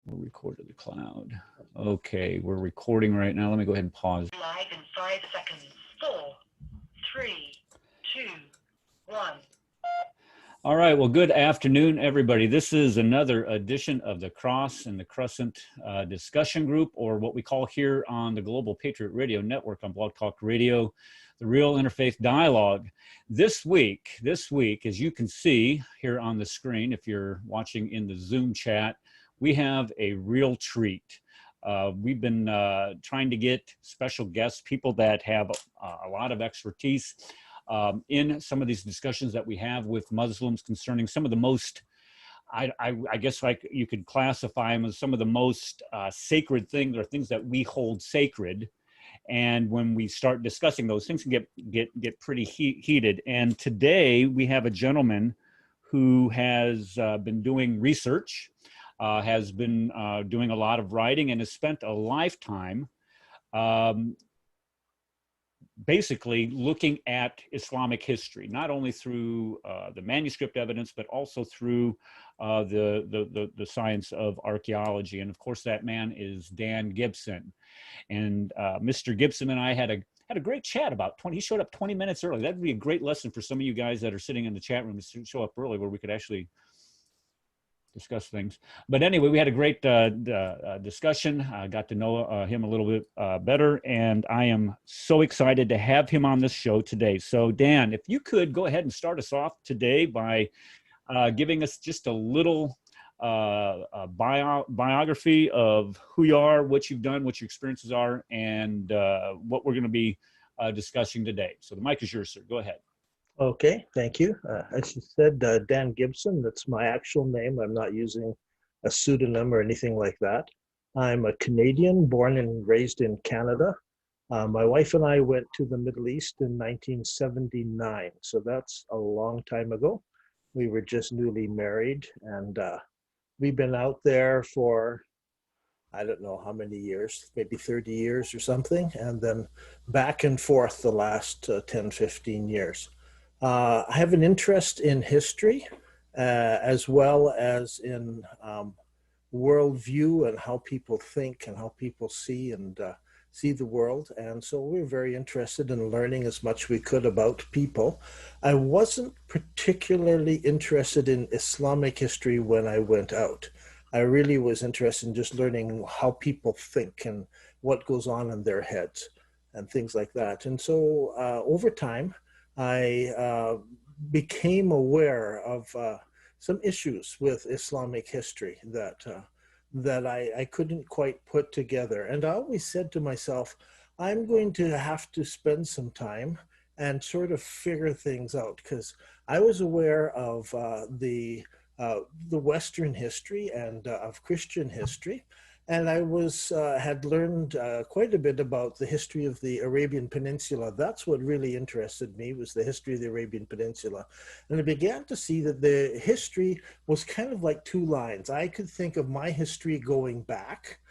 We'll record to the cloud. Okay, we're recording right now. Let me go ahead and pause. Live in 5 seconds. 4, 3, 2, 1. All right, well, good afternoon, everybody. This is another edition of the Cross and the Crescent discussion group, or what we call here on the Global Patriot Radio Network on Blog Talk Radio, the Real Interfaith Dialogue. This week, as you can see here on the screen, if you're watching in the Zoom chat, we have a real treat. We've been trying to get special guests, people that have a lot of expertise in some of these discussions that we have with Muslims concerning some of the most, I guess like you could classify them as some of the most sacred things, or things that we hold sacred. And when we start discussing those things, can get pretty heated. And today we have a gentleman who has been doing research, has been doing a lot of writing, and has spent a lifetime basically looking at Islamic history, not only through the manuscript evidence, but also through the science of archaeology. And of course, that man is Dan Gibson. And Mr. Gibson and I had a great chat about 20. He showed up 20 minutes early. That'd be a great lesson for some of you guys that are sitting in the chat room to show up early, where we could actually discuss things. But anyway, we had a great discussion. I got to know him a little bit better, and I am so excited to have him on this show today. So Dan, if you could go ahead and start us off today by giving us just a little biography of who you are, what you've done, what your experiences are, and what we're going to be discussing today. So the mic is yours, sir. Go ahead. Okay, thank you. As you said, Dan Gibson, that's my actual name. I'm not using a pseudonym or anything like that. I'm a Canadian, born and raised in Canada. My wife and I went to the Middle East in 1979, so that's a long time ago. We were just newly married, and we've been out there for, I don't know how many years, maybe 30 years or something, and then back and forth the last 10, 15 years. I have an interest in history as well as in worldview and how people think and how people see the world. And so we're very interested in learning as much we could about people. I wasn't particularly interested in Islamic history when I went out. I really was interested in just learning how people think and what goes on in their heads and things like that. And so over time, I became aware of some issues with Islamic history that I couldn't quite put together. And I always said to myself, I'm going to have to spend some time and sort of figure things out, because I was aware of the Western history and of Christian history. And I had learned quite a bit about the history of the Arabian Peninsula. That's what really interested me, was the history of the Arabian Peninsula. And I began to see that the history was kind of like two lines. I could think of my history going back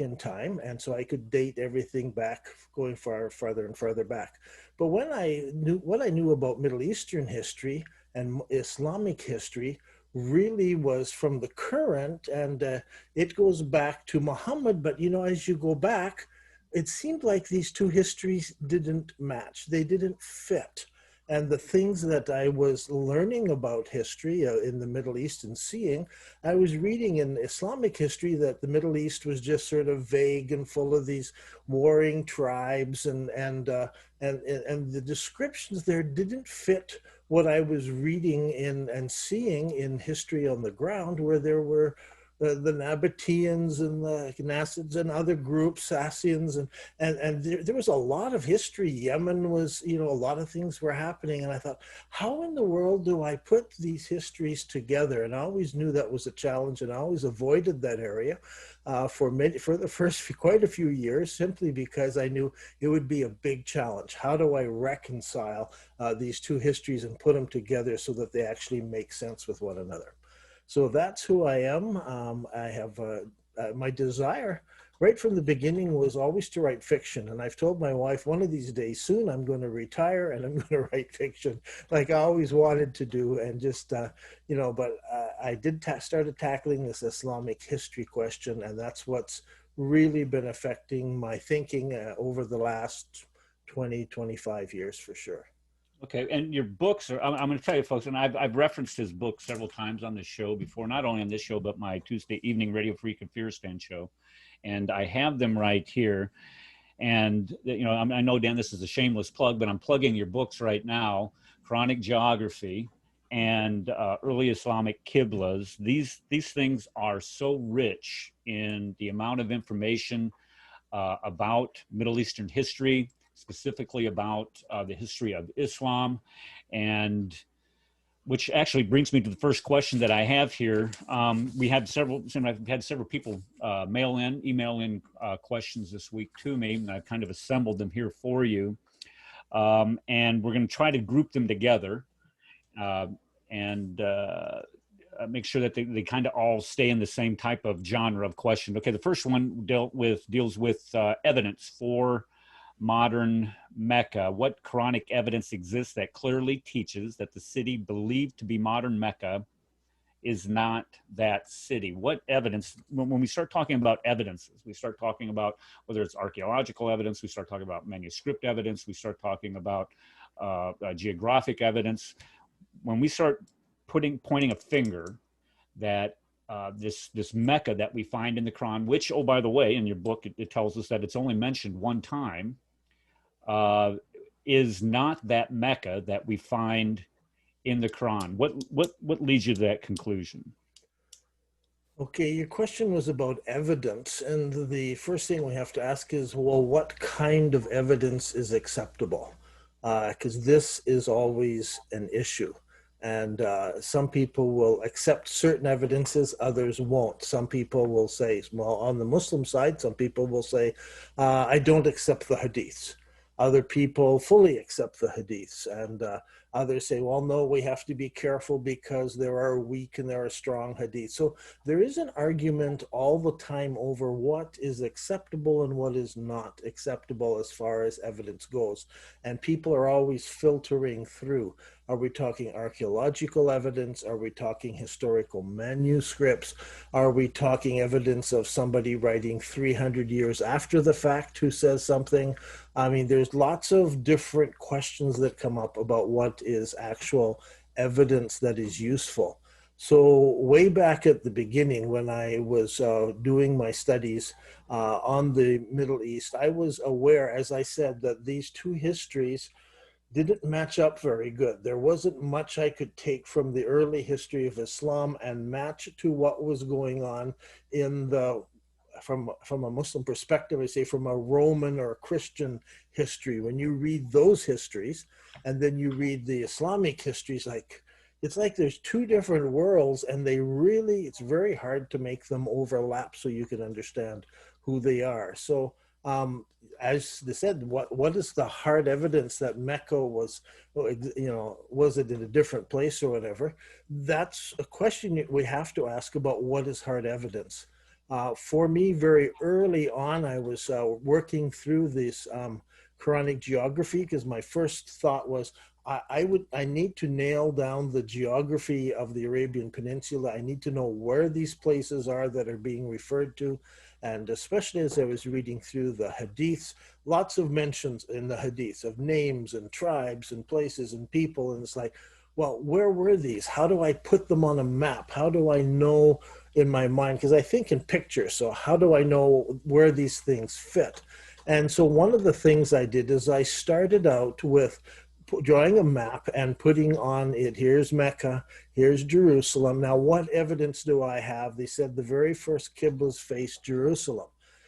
in time, and so I could date everything back, going farther and farther back. But when I knew what I knew about Middle Eastern history and Islamic history, really was from the current, and it goes back to Muhammad. But as you go back, it seemed like these two histories didn't match. They didn't fit. And the things that I was learning about history in the Middle East and seeing, I was reading in Islamic history that the Middle East was just sort of vague and full of these warring tribes, and the descriptions there didn't fit what I was reading in and seeing in history on the ground, where there were the Nabateans and the Nassids and other groups, Sassians, and there was a lot of history. Yemen was, a lot of things were happening, and I thought, how in the world do I put these histories together? And I always knew that was a challenge, and I always avoided that area for the first quite a few years, simply because I knew it would be a big challenge. How do I reconcile these two histories and put them together so that they actually make sense with one another? So that's who I am. I have my desire right from the beginning was always to write fiction. And I've told my wife, one of these days soon, I'm going to retire and I'm going to write fiction like I always wanted to do. And just, but I did started tackling this Islamic history question. And that's what's really been affecting my thinking over the last 20, 25 years for sure. Okay, and your books are, I'm going to tell you folks, and I've referenced his book several times on this show before, not only on this show, but my Tuesday evening Radio Free Kafiristan show. And I have them right here. And, I know, Dan, this is a shameless plug, but I'm plugging your books right now, Quranic Geography and Early Islamic Qiblas. These things are so rich in the amount of information about Middle Eastern history, specifically about the history of Islam, and which actually brings me to the first question that I have here. I've had several people email in questions this week to me, and I've kind of assembled them here for you. And we're going to try to group them together and make sure that they kind of all stay in the same type of genre of question. Okay, the first one deals with evidence for modern Mecca. What Quranic evidence exists that clearly teaches that the city believed to be modern Mecca is not that city? What evidence, when we start talking about evidences, we start talking about whether it's archaeological evidence, we start talking about manuscript evidence, we start talking about geographic evidence. When we start pointing a finger that this Mecca that we find in the Quran, which, oh, by the way, in your book, it tells us that it's only mentioned one time, is not that Mecca that we find in the Quran. What leads you to that conclusion? Okay, your question was about evidence, and the first thing we have to ask is, well, what kind of evidence is acceptable? Because this is always an issue. And some people will accept certain evidences, others won't. Some people will say, well, on the Muslim side, some people will say, I don't accept the hadiths. Other people fully accept the hadiths. And others say, well, no, we have to be careful because there are weak and there are strong hadiths. So there is an argument all the time over what is acceptable and what is not acceptable as far as evidence goes. And people are always filtering through. Are we talking archaeological evidence? Are we talking historical manuscripts? Are we talking evidence of somebody writing 300 years after the fact who says something? I mean, there's lots of different questions that come up about what is actual evidence that is useful. So way back at the beginning, when I was doing my studies on the Middle East, I was aware, as I said, that these two histories didn't match up very good. There wasn't much I could take from the early history of Islam and match to what was going on in the, from a Muslim perspective, I say from a Roman or a Christian history. When you read those histories and then you read the Islamic histories, it's like there's two different worlds, and it's very hard to make them overlap so you can understand who they are. So as they said, what is the hard evidence that Mecca was it in a different place or whatever? That's a question we have to ask about what is hard evidence. For me, very early on, I was working through this Quranic geography because my first thought was I need to nail down the geography of the Arabian Peninsula. I need to know where these places are that are being referred to. And especially as I was reading through the hadiths, lots of mentions in the hadiths of names and tribes and places and people. And it's like, well, where were these? How do I put them on a map? How do I know in my mind? Because I think in pictures. So how do I know where these things fit? And so one of the things I did is I started out with drawing a map and putting on it, here's Mecca, here's Jerusalem. Now, what evidence do I have? They said the very first Qiblas faced Jerusalem.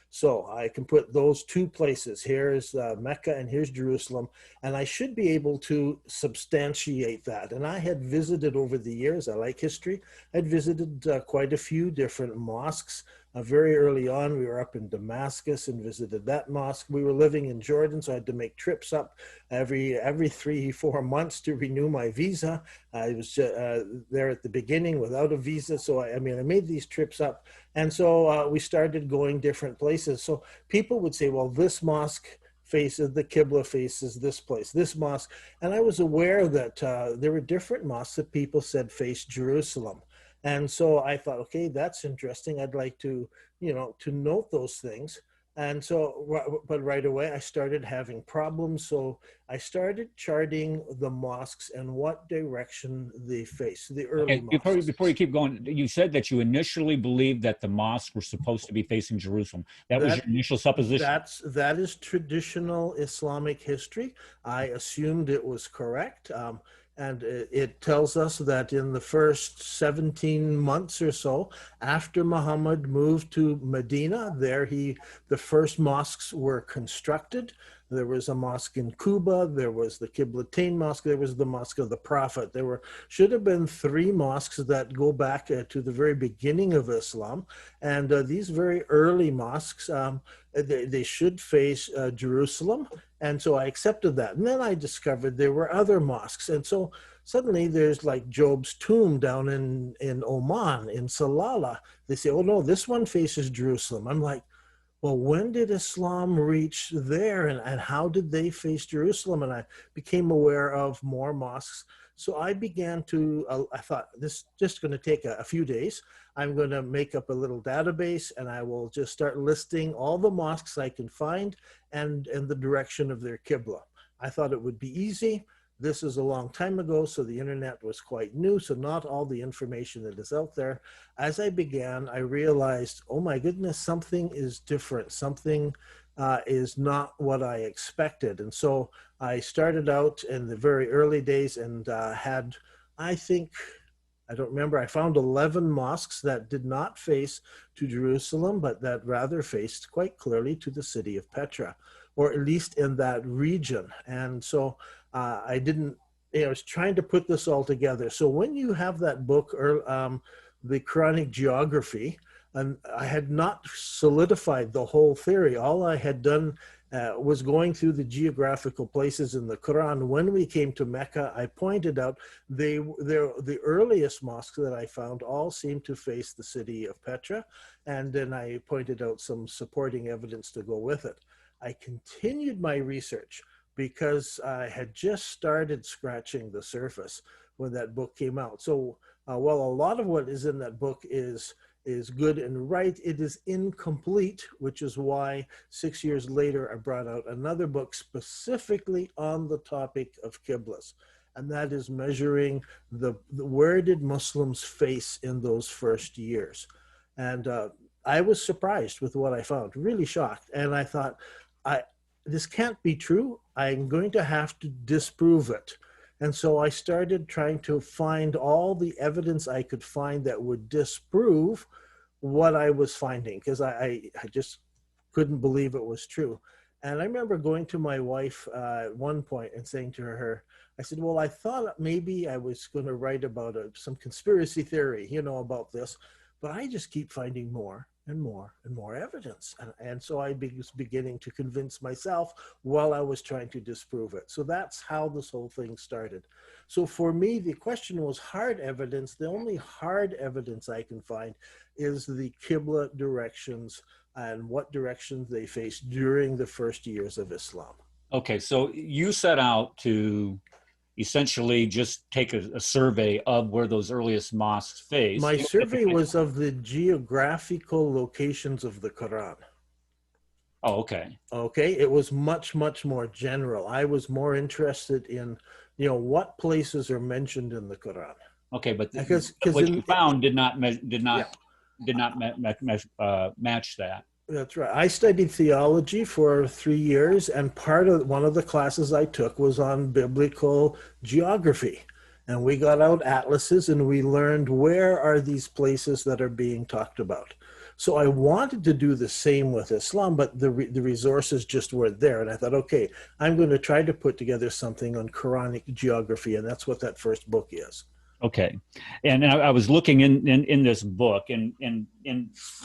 So I can put those two places. Here's Mecca and here's Jerusalem. And I should be able to substantiate that. And I had visited over the years, I like history, I'd visited quite a few different mosques. Very early on, we were up in Damascus and visited that mosque. We were living in Jordan, so I had to make trips up every 3-4 months to renew my visa. I was there at the beginning without a visa. So I made these trips up And so we started going different places. So people would say, well, this mosque faces, the Qibla faces this place, this mosque. And I was aware that there were different mosques that people said faced Jerusalem. And so I thought, okay, that's interesting. I'd like to, to note those things. And so, but right away I started having problems. So I started charting the mosques and what direction they face, the early Okay, before mosques. before you keep going, you said that you initially believed that the mosques were supposed to be facing Jerusalem. That was your That initial supposition. that is traditional Islamic history. I assumed it was correct. And it tells us that in the first 17 months or so after Muhammad moved to Medina, the first mosques were constructed. There was a mosque in Kuba, there was the Qiblatain Mosque, there was the Mosque of the Prophet. There should have been three mosques that go back to the very beginning of Islam. And these very early mosques, they should face Jerusalem. And so I accepted that. And then I discovered there were other mosques. And so suddenly there's like Job's tomb down in Oman, in Salalah. They say, oh no, this one faces Jerusalem. I'm like, well, when did Islam reach there, and how did they face Jerusalem? And I became aware of more mosques. So I began to, I thought, this is just going to take a few days. I'm going to make up a little database, and I will just start listing all the mosques I can find and the direction of their Qibla. I thought it would be easy. This is a long time ago, so the internet was quite new, so not all the information that is out there. As I began, I realized, oh my goodness, something is different. Something is not what I expected. And so I started out in the very early days and had, I think, I don't remember, I found 11 mosques that did not face to Jerusalem, but that rather faced quite clearly to the city of Petra, or at least in that region. And so I didn't, I was trying to put this all together. So when you have that book, the Quranic geography, and I had not solidified the whole theory. All I had done was going through the geographical places in the Quran. When we came to Mecca, I pointed out the earliest mosques that I found all seemed to face the city of Petra. And then I pointed out some supporting evidence to go with it. I continued my research because I had just started scratching the surface when that book came out. So while a lot of what is in that book is good and right, it is incomplete, which is why 6 years later I brought out another book specifically on the topic of Qiblas. And that is measuring where did Muslims face in those first years. And I was surprised with what I found, really shocked. And I thought, this can't be true. I'm going to have to disprove it. And so I started trying to find all the evidence I could find that would disprove what I was finding, because I just couldn't believe it was true. And I remember going to my wife at one point and saying to her, I said, well, I thought maybe I was going to write about some conspiracy theory, about this, but I just keep finding more and more and more evidence. And so I was beginning to convince myself while I was trying to disprove it. So that's how this whole thing started. So for me, the question was hard evidence. The only hard evidence I can find is the Qibla directions and what directions they faced during the first years of Islam. Okay, so you set out to essentially just take a survey of where those earliest mosques faced. My survey was of the geographical locations of the Quran. Oh, okay. Okay, it was much, much more general. I was more interested in, what places are mentioned in the Quran. Okay, but because what you found did not match that. That's right. I studied theology for 3 years, and one of the classes I took was on biblical geography. And we got out atlases and we learned where are these places that are being talked about. So I wanted to do the same with Islam, but the resources just weren't there. And I thought, okay, I'm going to try to put together something on Quranic geography, and that's what that first book is. Okay, and I was looking in this book, and in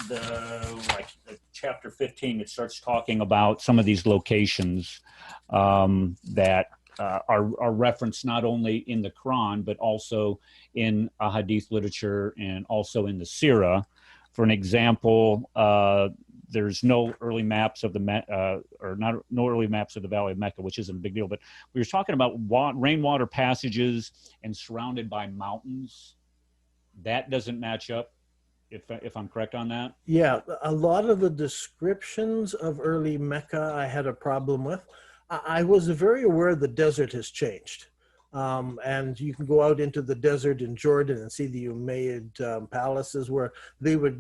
the chapter 15, it starts talking about some of these locations that are referenced not only in the Quran but also in ahadith literature and also in the Sirah. For an example, there's no early maps of the no early maps of the Valley of Mecca, which isn't a big deal. But we were talking about rainwater passages and surrounded by mountains. That doesn't match up, if I'm correct on that. Yeah, a lot of the descriptions of early Mecca I had a problem with. I was very aware the desert has changed. And you can go out into the desert in Jordan and see the Umayyad palaces where they were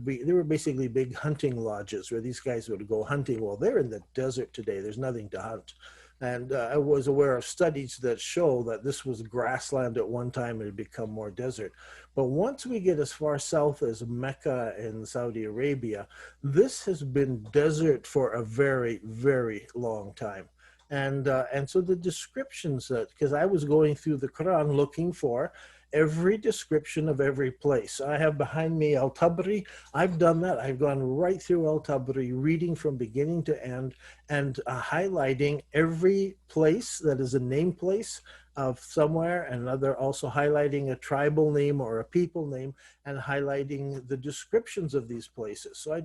basically big hunting lodges where these guys would go hunting. Well, they're in the desert today. There's nothing to hunt. And I was aware of studies that show that this was grassland at one time and it had become more desert. But once we get as far south as Mecca in Saudi Arabia, this has been desert for a very, very long time. And so the descriptions that, because I was going through the Quran looking for every description of every place. I have behind me Al-Tabri. I've done that. I've gone right through Al-Tabri, reading from beginning to end and highlighting every place that is a name place of somewhere, and another also highlighting a tribal name or a people name and highlighting the descriptions of these places. So I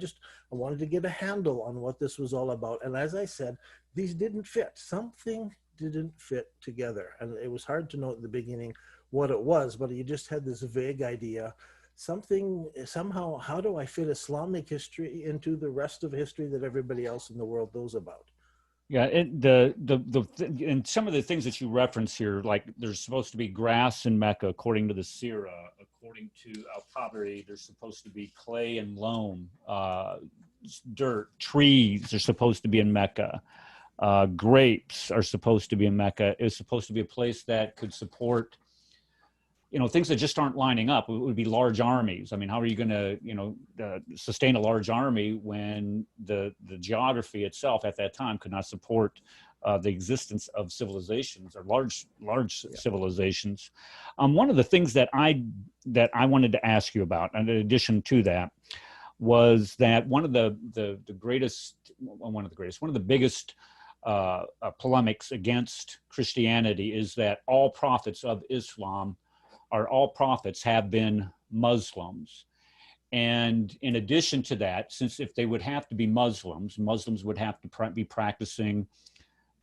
wanted to get a handle on what this was all about. And as I said, these didn't fit. Something didn't fit together. And it was hard to know at the beginning what it was, but you just had this vague idea. Somehow, how do I fit Islamic history into the rest of history that everybody else in the world knows about? Yeah, and some of the things that you reference here, like there's supposed to be grass in Mecca, according to the Sirah. According to Al-Tabari, there's supposed to be clay and loam, dirt, trees are supposed to be in Mecca. Grapes are supposed to be in Mecca. It's supposed to be a place that could support, things that just aren't lining up. It would be large armies. I mean, how are you going to, sustain a large army when the geography itself at that time could not support the existence of civilizations or large civilizations? One of the things that I wanted to ask you about, in addition to that, was that one of the biggest polemics against Christianity is that all prophets of Islam all prophets have been Muslims. And in addition to that, since if they would have to be Muslims would have to be practicing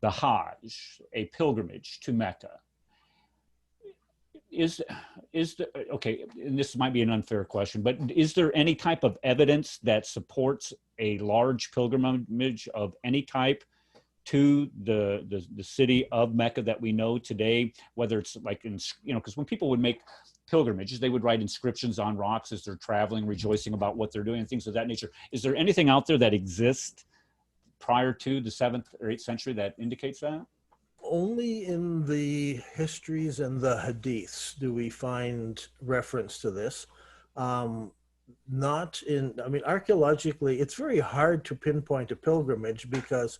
the Hajj, a pilgrimage to Mecca. Okay, and this might be an unfair question, but is there any type of evidence that supports a large pilgrimage of any type to the city of Mecca that we know today, whether it's like because when people would make pilgrimages, they would write inscriptions on rocks as they're traveling, rejoicing about what they're doing and things of that nature. Is there anything out there that exists prior to the 7th or 8th century that indicates that? Only in the histories and the hadiths do we find reference to this. Not in, archaeologically, it's very hard to pinpoint a pilgrimage because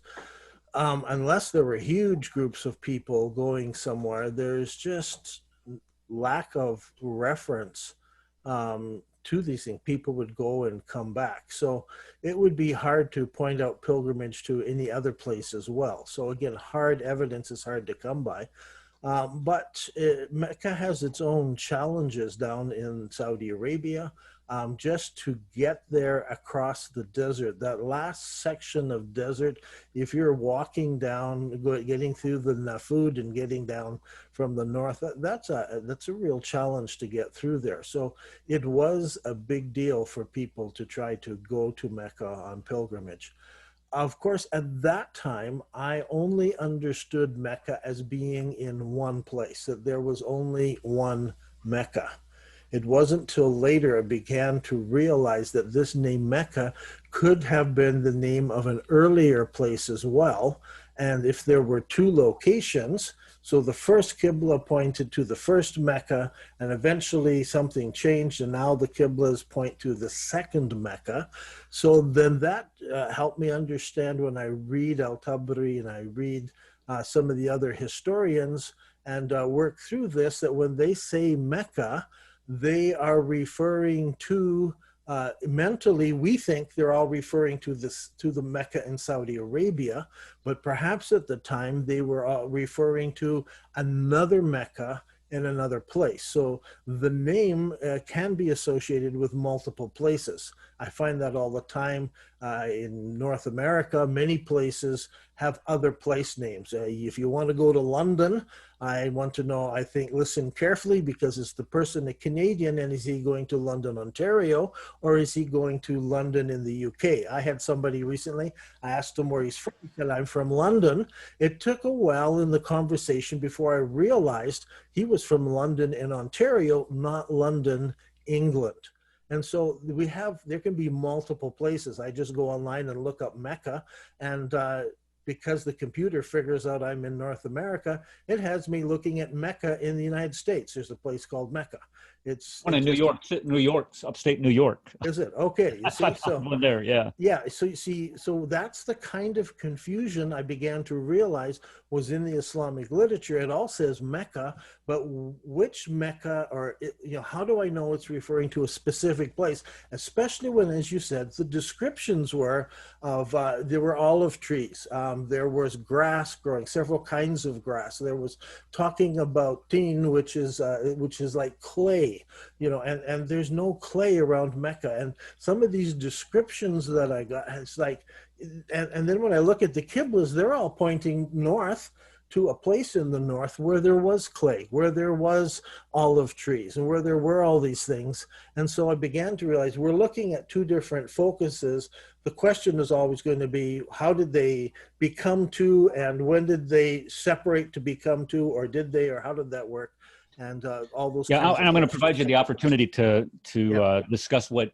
unless there were huge groups of people going somewhere, there's just lack of reference to these things. People would go and come back. So it would be hard to point out pilgrimage to any other place as well. So again, hard evidence is hard to come by. But Mecca has its own challenges down in Saudi Arabia. Just to get there across the desert, that last section of desert, if you're walking down, getting through the Nafud and getting down from the north, that's a real challenge to get through there. So it was a big deal for people to try to go to Mecca on pilgrimage. Of course, at that time, I only understood Mecca as being in one place, that there was only one Mecca. It wasn't till later I began to realize that this name Mecca could have been the name of an earlier place as well. And if there were two locations, so the first Qibla pointed to the first Mecca, and eventually something changed, and now the Qiblas point to the second Mecca. So then that helped me understand when I read Al-Tabari and I read some of the other historians and work through this, that when they say Mecca, they are referring to, mentally, we think they're all referring to the Mecca in Saudi Arabia, but perhaps at the time they were all referring to another Mecca in another place. So the name can be associated with multiple places. I find that all the time in North America. Many places have other place names. If you want to go to London, I want to know, I think, listen carefully, because is the person a Canadian, and is he going to London, Ontario, or is he going to London in the UK? I had somebody recently, I asked him where he's from. He said, I'm from London. It took a while in the conversation before I realized he was from London in Ontario, not London, England. And so there can be multiple places. I just go online and look up Mecca, and because the computer figures out I'm in North America, it has me looking at Mecca in the United States. There's a place called Mecca. It's One in New York, upstate New York. Is it? Okay. You see, so one there, yeah. yeah. So you see, so that's the kind of confusion I began to realize was in the Islamic literature. It all says Mecca, but which Mecca, or how do I know it's referring to a specific place? Especially when, as you said, the descriptions were of there were olive trees, there was grass growing, several kinds of grass. There was talking about tin, which is like clay. And there's no clay around Mecca. And some of these descriptions that I got, it's like, and then when I look at the Qiblas, they're all pointing north to a place in the north where there was clay, where there was olive trees, and where there were all these things. And so I began to realize we're looking at two different focuses. The question is always going to be, how did they become two, and when did they separate to become two, or did they, or how did that work? And all those. Yeah, and I'm going to provide you the opportunity to discuss what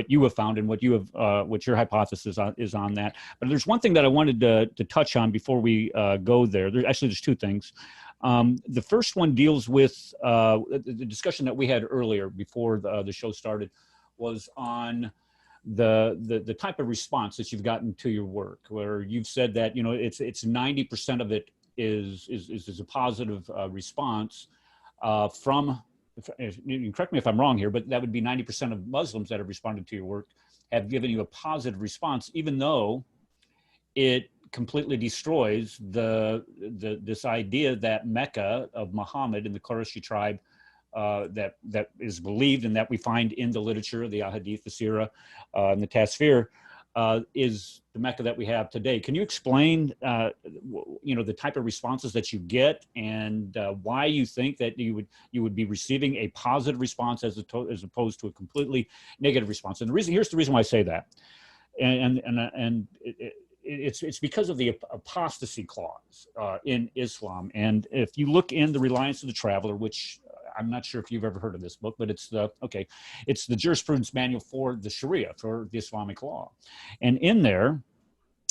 you have found and what your hypothesis is on that. But there's one thing that I wanted to touch on before we go there. There's two things. The first one deals with the discussion that we had earlier before the show started, was on the type of response that you've gotten to your work, where you've said that it's 90% of it is a positive response. From, you can correct me if I'm wrong here, but that would be 90% of Muslims that have responded to your work have given you a positive response, even though it completely destroys this idea that Mecca of Muhammad and the Qurayshi tribe that is believed, and that we find in the literature, the Ahadith, the Sirah, and the Tasfir, is the Mecca that we have today. Can you explain, the type of responses that you get, and why you think that you would be receiving a positive response as opposed to a completely negative response? And here's the reason why I say that, and it's because of the apostasy clause in Islam. And if you look in the Reliance of the Traveler, which I'm not sure if you've ever heard of this book, but it's the jurisprudence manual for the Sharia, for the Islamic law. And in there,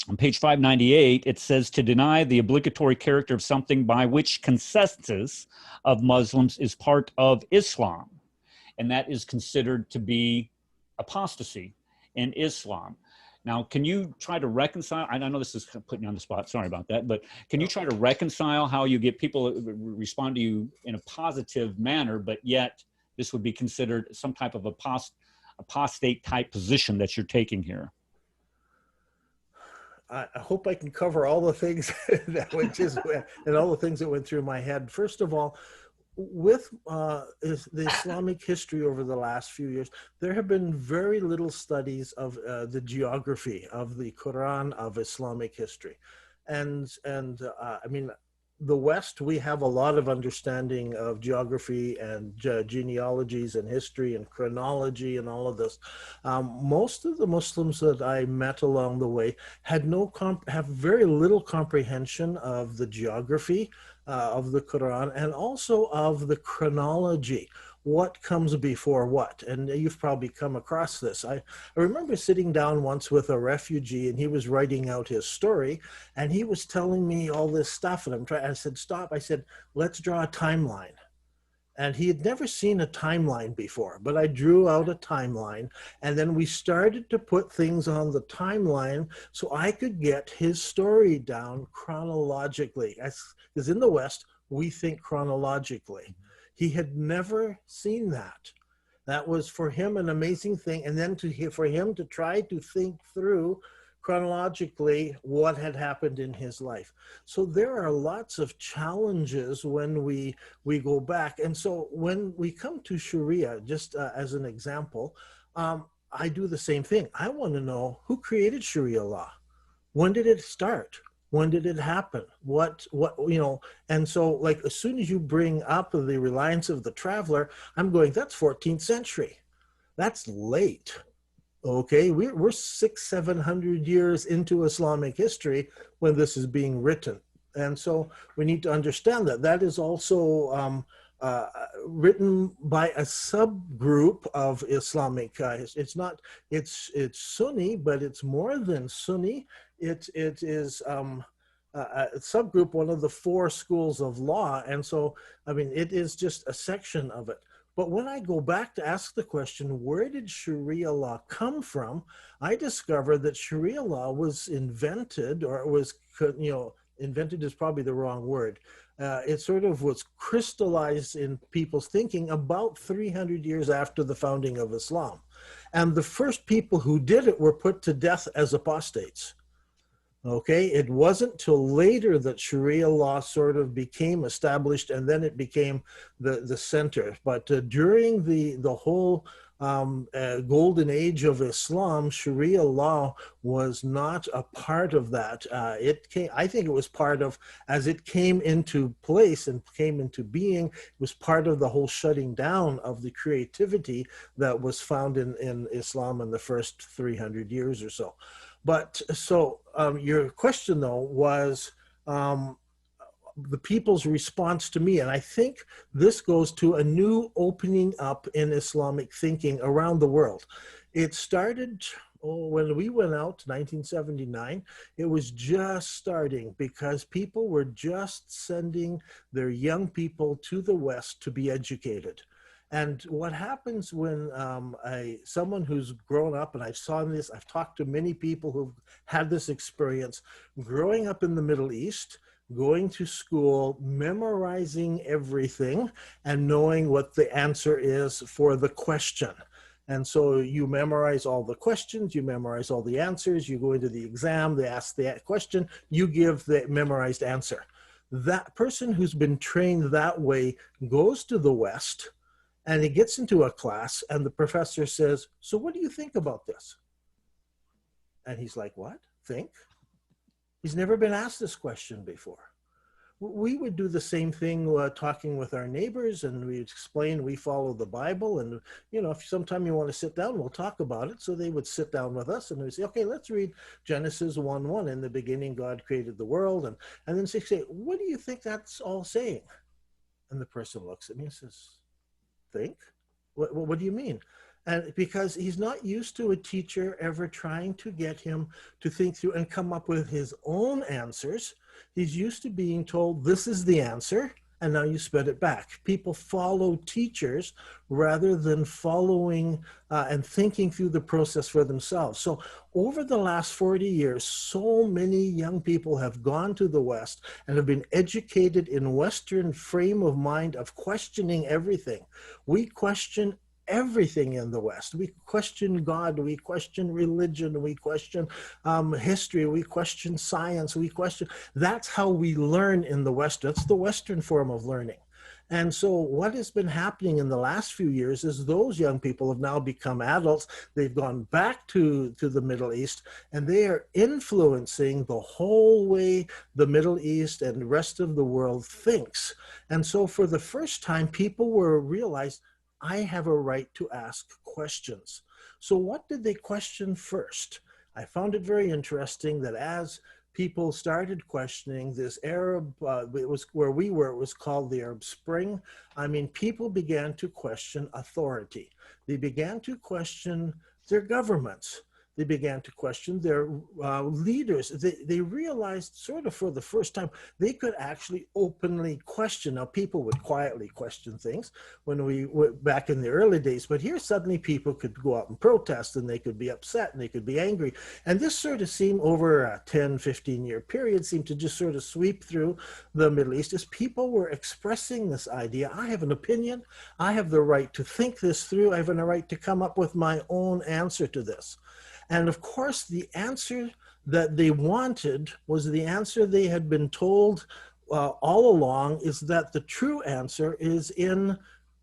on page 598, it says, to deny the obligatory character of something by which consensus of Muslims is part of Islam. And that is considered to be apostasy in Islam. Now, can you try to reconcile, I know this is putting you on the spot, sorry about that, but can you try to reconcile how you get people to respond to you in a positive manner, but yet this would be considered some type of apostate type position that you're taking here? I hope I can cover all the things that and all the things that went through my head. First of all, with the Islamic history over the last few years, there have been very little studies of the geography of the Quran, of Islamic history. And I mean, the West, we have a lot of understanding of geography and genealogies and history and chronology and all of this. Most of the Muslims that I met along the way had have very little comprehension of the geography of the Quran, and also of the chronology. What comes before what? And you've probably come across this. I remember sitting down once with a refugee, and he was writing out his story, and he was telling me all this stuff, and I said, stop. I said, let's draw a timeline. And he had never seen a timeline before, but I drew out a timeline, and then we started to put things on the timeline so I could get his story down chronologically. Because in the West, we think chronologically. He had never seen that. That was for him an amazing thing. And then for him to try to think through chronologically what had happened in his life. So there are lots of challenges when we go back. And so when we come to Sharia, just as an example, I do the same thing. I want to know who created Sharia law. When did it start? When did it happen? What, and so like as soon as you bring up the reliance of the traveler, I'm going, that's 14th century. That's late. Okay, we're 600-700 years into Islamic history when this is being written. And so we need to understand that that is also written by a subgroup of Islamic. It's Sunni, but it's more than Sunni. It is a subgroup, one of the four schools of law. And so, I mean, it is just a section of it. But when I go back to ask the question, where did Sharia law come from? I discover that Sharia law was invented, or it was, invented is probably the wrong word. It sort of was crystallized in people's thinking about 300 years after the founding of Islam. And the first people who did it were put to death as apostates. Okay, it wasn't till later that Sharia law sort of became established, and then it became the center. But during the whole golden age of Islam, Sharia law was not a part of that. I think it was part of, as it came into place and came into being, it was part of the whole shutting down of the creativity that was found in Islam in the first 300 years or so. But so your question, though, was the people's response to me. And I think this goes to a new opening up in Islamic thinking around the world. It started when we went out, 1979, it was just starting because people were just sending their young people to the West to be educated. And what happens when someone who's grown up, and I've seen this, I've talked to many people who've had this experience, growing up in the Middle East, going to school, memorizing everything, and knowing what the answer is for the question. And so you memorize all the questions, you memorize all the answers, you go into the exam, they ask the question, you give the memorized answer. That person who's been trained that way goes to the West, and he gets into a class and the professor says, so what do you think about this? And he's like, what? Think? He's never been asked this question before. We would do the same thing talking with our neighbors, and we explain we follow the Bible, and if sometime you want to sit down, we'll talk about it. So they would sit down with us and we'd say, okay, let's read Genesis 1:1. In the beginning, God created the world. And then they say, what do you think that's all saying? And the person looks at me and says, think? What do you mean? And because he's not used to a teacher ever trying to get him to think through and come up with his own answers. He's used to being told, this is the answer, and now you spit it back. People follow teachers rather than following and thinking through the process for themselves. So over the last 40 years, so many young people have gone to the West and have been educated in Western frame of mind of questioning everything. We question everything in the West. We question God, we question religion, we question history, we question science, that's how we learn in the West. That's the Western form of learning. And so what has been happening in the last few years is those young people have now become adults. They've gone back to the Middle East, and they are influencing the whole way the Middle East and the rest of the world thinks. And so for the first time, people were realized, I have a right to ask questions. So what did they question first? I found it very interesting that as people started questioning this Arab, it was where we were, it was called the Arab Spring. I mean, people began to question authority. They began to question their governments. They began to question their leaders. They realized sort of for the first time, they could actually openly question. Now, people would quietly question things when we were back in the early days, but here suddenly people could go out and protest, and they could be upset, and they could be angry. And this sort of seemed over a 10, 15-year period, seemed to just sort of sweep through the Middle East as people were expressing this idea. I have an opinion. I have the right to think this through. I have a right to come up with my own answer to this. And of course, the answer that they wanted was the answer they had been told all along, is that the true answer is in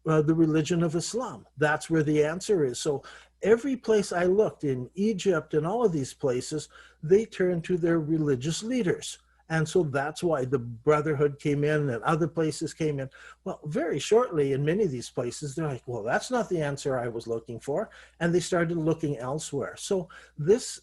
the religion of Islam. That's where the answer is. So every place I looked, in Egypt and all of these places, they turned to their religious leaders. And so that's why the Brotherhood came in and other places came in. Well, very shortly in many of these places, they're like, well, that's not the answer I was looking for. And they started looking elsewhere. So this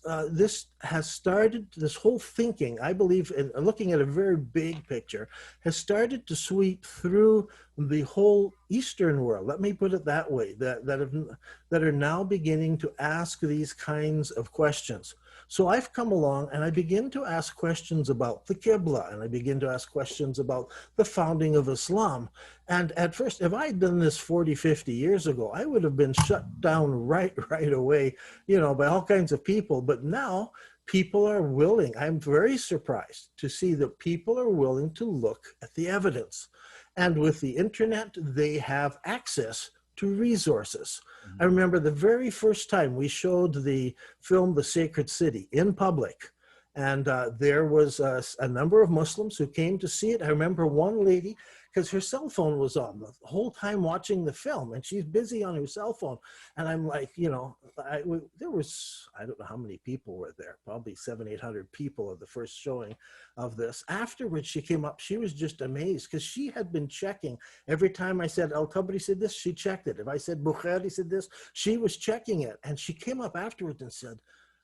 has started, this whole thinking, I believe, in looking at a very big picture, has started to sweep through the whole Eastern world. Let me put it that way, that are now beginning to ask these kinds of questions. So I've come along and I begin to ask questions about the Qibla, and I begin to ask questions about the founding of Islam. And at first, if I had done this 40, 50 years ago, I would have been shut down right away, by all kinds of people. But now people are willing. I'm very surprised to see that people are willing to look at the evidence. And with the internet, they have access to resources. I remember the very first time we showed the film The Sacred City in public, and there was a number of Muslims who came to see it. I remember one lady, because her cell phone was on the whole time watching the film, and she's busy on her cell phone. And I'm like, there was, I don't know how many people were there, probably 700, 800 people at the first showing of this. Afterwards, she came up, she was just amazed, because she had been checking. Every time I said Al-Tabari said this, she checked it. If I said Bukhari said this, she was checking it. And she came up afterwards and said,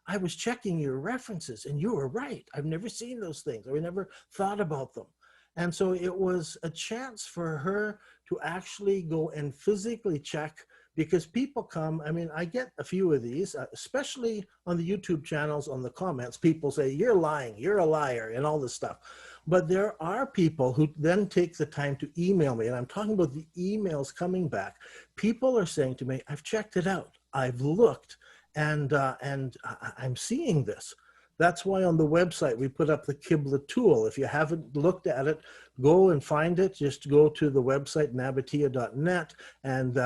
I was checking your references and you were right. I've never seen those things, or I never thought about them. And so it was a chance for her to actually go and physically check, because people come, I mean, I get a few of these, especially on the YouTube channels, on the comments, people say, you're lying, you're a liar, and all this stuff. But there are people who then take the time to email me, and I'm talking about the emails coming back. People are saying to me, I've checked it out, I've looked, and I'm seeing this. That's why on the website we put up the Qibla tool. If you haven't looked at it, go and find it. Just go to the website nabatea.net, and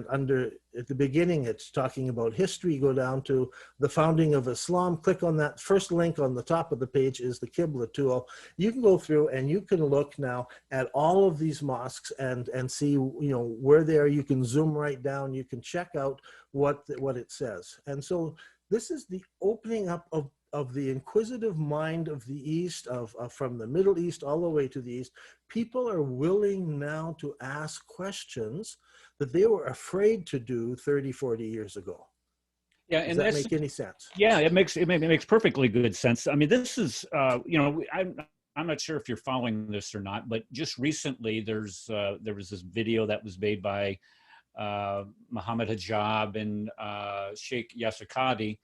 under at the beginning it's talking about history. Go down to the founding of Islam. Click on that first link on the top of the page is the Qibla tool. You can go through and you can look now at all of these mosques and see where they are. You can zoom right down. You can check out what it says. And so this is the opening up of the inquisitive mind of the East, from the Middle East all the way to the East. People are willing now to ask questions that they were afraid to do 30, 40 years ago. Yeah, and does that make any sense? Yeah, it makes perfectly good sense. I mean, this is I'm not sure if you're following this or not, but just recently there was this video that was made by Muhammad Hijab and Sheikh Yasir Qadi,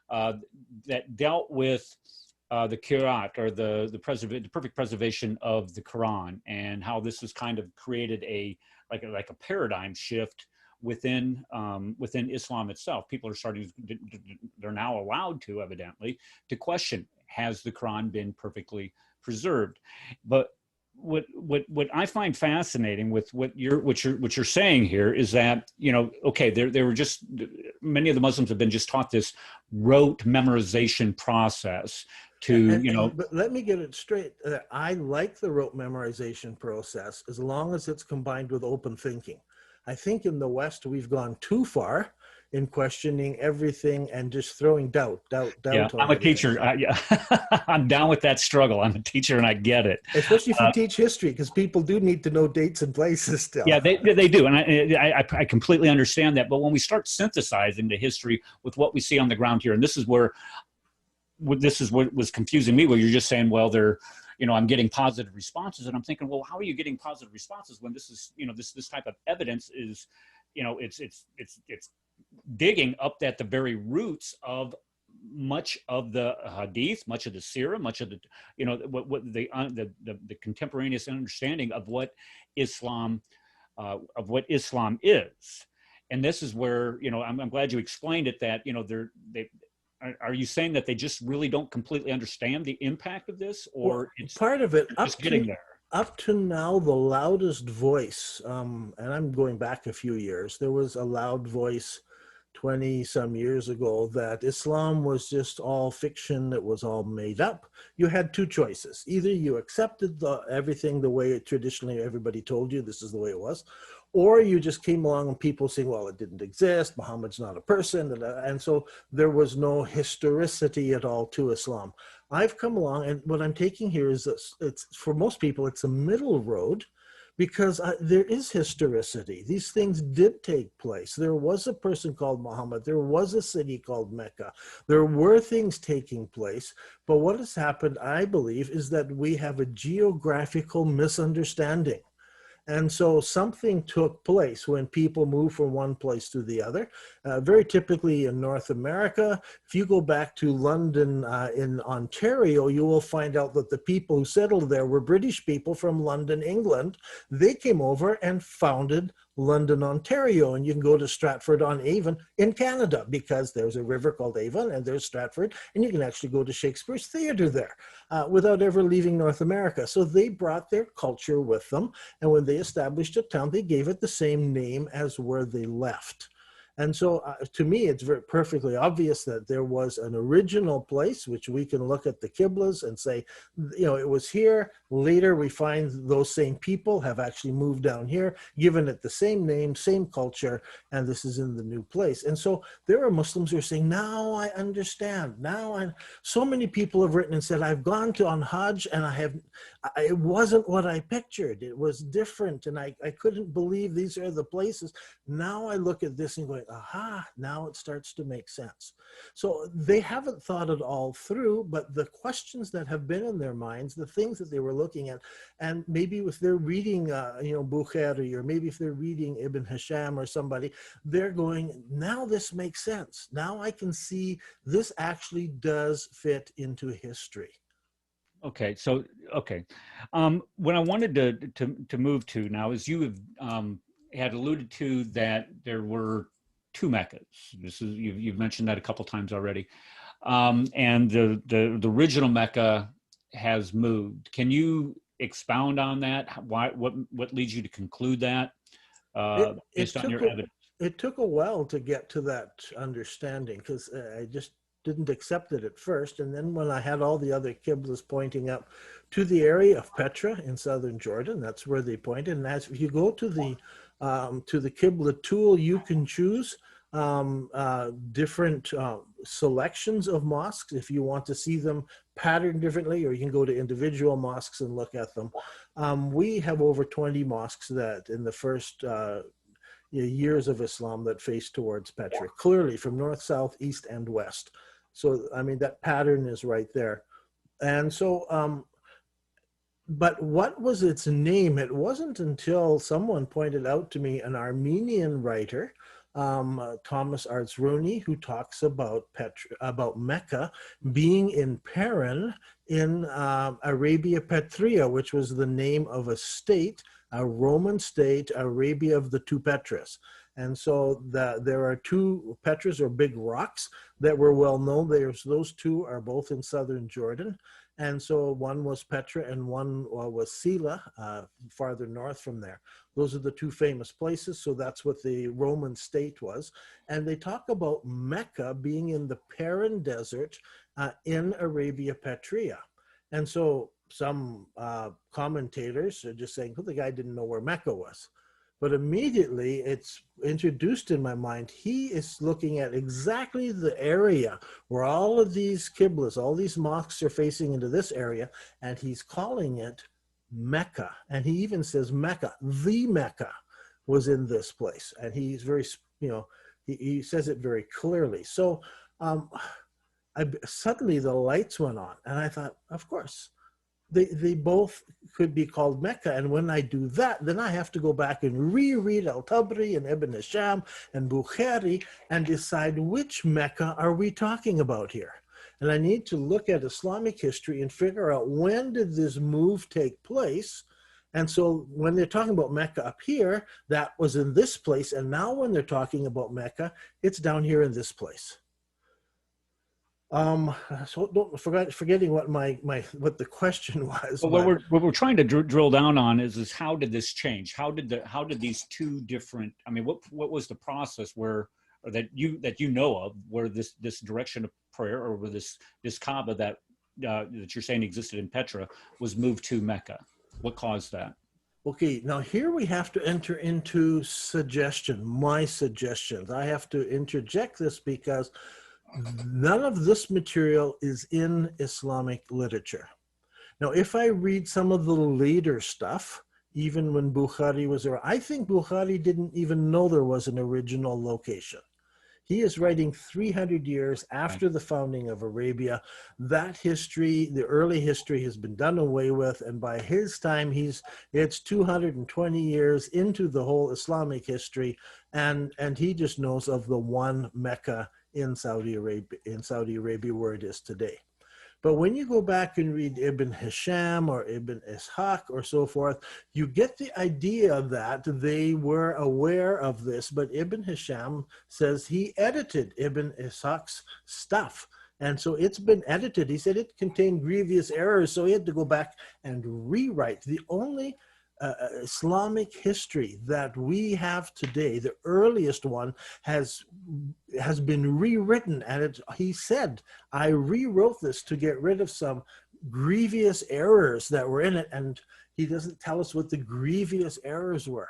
that dealt with the Qur'an, or the perfect preservation of the Quran, and how this has kind of created a paradigm shift within Islam itself. People are they're now allowed to, evidently, to question, has the Quran been perfectly preserved? But what I find fascinating with what you're saying here is that, okay, they were just, many of the Muslims have been just taught this rote memorization process to, but let me get it straight. I like the rote memorization process as long as it's combined with open thinking. I think in the West, we've gone too far in questioning everything and just throwing doubt. Yeah, I'm a teacher. I'm down with that struggle. I'm a teacher and I get it. Especially if you teach history, because people do need to know dates and places still. Yeah, they do. And I completely understand that. But when we start synthesizing the history with what we see on the ground here, and this is what was confusing me, where you're just saying, well, I'm getting positive responses. And I'm thinking, well, how are you getting positive responses when this is, this type of evidence is, it's digging up at the very roots of much of the hadith, much of the seerah, much of the, the contemporaneous understanding of what Islam is. And this is where, I'm glad you explained it, that, are you saying that they just really don't completely understand the impact of this, or it's part of it just getting there? Up to now, the loudest voice, and I'm going back a few years, there was a loud voice 20 some years ago that Islam was just all fiction, it was all made up. You had two choices. Either you accepted everything the way it traditionally everybody told you this is the way it was, or you just came along and people saying, well, it didn't exist, Muhammad's not a person, and so there was no historicity at all to Islam. I've come along, and what I'm taking here is this, it's for most people it's a middle road, because there is historicity. These things did take place. There was a person called Muhammad. There was a city called Mecca. There were things taking place. But what has happened, I believe, is that we have a geographical misunderstanding. And so something took place when people moved from one place to the other. Very typically in North America, if you go back to London in Ontario, you will find out that the people who settled there were British people from London, England. They came over and founded London, Ontario, and you can go to Stratford-on-Avon in Canada because there's a river called Avon and there's Stratford, and you can actually go to Shakespeare's Theatre there without ever leaving North America. So they brought their culture with them, and when they established a town, they gave it the same name as where they left. And so to me, it's very perfectly obvious that there was an original place, which we can look at the Qiblas and say, you know, it was here. Later, we find those same people have actually moved down here, given it the same name, same culture, and this is in the new place. And so there are Muslims who are saying, now I understand. So many people have written and said, I've gone on Hajj and it wasn't what I pictured. It was different. And I couldn't believe these are the places. Now I look at this and go, aha, now it starts to make sense. So they haven't thought it all through, but the questions that have been in their minds, the things that they were looking at, and maybe if they're reading, Bukhari, or maybe if they're reading Ibn Hisham or somebody, they're going, now this makes sense. Now I can see this actually does fit into history. Okay, so what I wanted to move to now is you have had alluded to that there were two Meccas. You've mentioned that a couple times already, and the original Mecca has moved. Can you expound on that? What leads you to conclude that based on your evidence? It took a while to get to that understanding because I just didn't accept it at first. And then when I had all the other Qiblas pointing up to the area of Petra in southern Jordan, that's where they pointed. And as if you go to the Qibla tool, you can choose different selections of mosques if you want to see them patterned differently, or you can go to individual mosques and look at them. We have over 20 mosques that in the first years of Islam that face towards Petra, clearly from north, south, east, and west. So, I mean, that pattern is right there. And so, but what was its name? It wasn't until someone pointed out to me, an Armenian writer, Thomas Artzruni, who talks about Mecca being in Paran in Arabia Petrea, which was the name of a state, a Roman state, Arabia of the two Petras. And so there are two Petras, or big rocks, that were well known. Those two are both in southern Jordan. And so one was Petra and one was Sila, farther north from there. Those are the two famous places. So that's what the Roman state was. And they talk about Mecca being in the Paran Desert in Arabia Petrea. And so some commentators are just saying, well, the guy didn't know where Mecca was. But immediately it's introduced in my mind, he is looking at exactly the area where all of these Qiblas, all these mosques are facing into this area, and he's calling it Mecca. And he even says Mecca, the Mecca was in this place. And he's very, he says it very clearly. So suddenly the lights went on, and I thought, of course, they both could be called Mecca. And when I do that, then I have to go back and reread Al-Tabari and Ibn Hisham and Bukhari and decide which Mecca are we talking about here. And I need to look at Islamic history and figure out, when did this move take place? And so when they're talking about Mecca up here, that was in this place. And now when they're talking about Mecca, it's down here in this place. So don't forgetting what what the question was. Well, what we're trying to drill down on is how did this change? How did these two different? I mean, what was the process where or that you know of, where this direction of prayer, or where this Kaaba that you're saying existed in Petra was moved to Mecca? What caused that? Okay, now here we have to enter into my suggestions. I have to interject this because none of this material is in Islamic literature. Now, if I read some of the later stuff, even when Bukhari was around, I think Bukhari didn't even know there was an original location. He is writing 300 years after the founding of Arabia. That history, the early history, has been done away with, and by his time, it's 220 years into the whole Islamic history, and he just knows of the one Mecca in Saudi Arabia where it is today. But when you go back and read Ibn Hisham or Ibn Ishaq or so forth, you get the idea that they were aware of this. But Ibn Hisham says he edited Ibn Ishaq's stuff. And so it's been edited. He said it contained grievous errors, so he had to go back and rewrite. The only Islamic history that we have today, the earliest one, has been rewritten, and he said, I rewrote this to get rid of some grievous errors that were in it, and he doesn't tell us what the grievous errors were.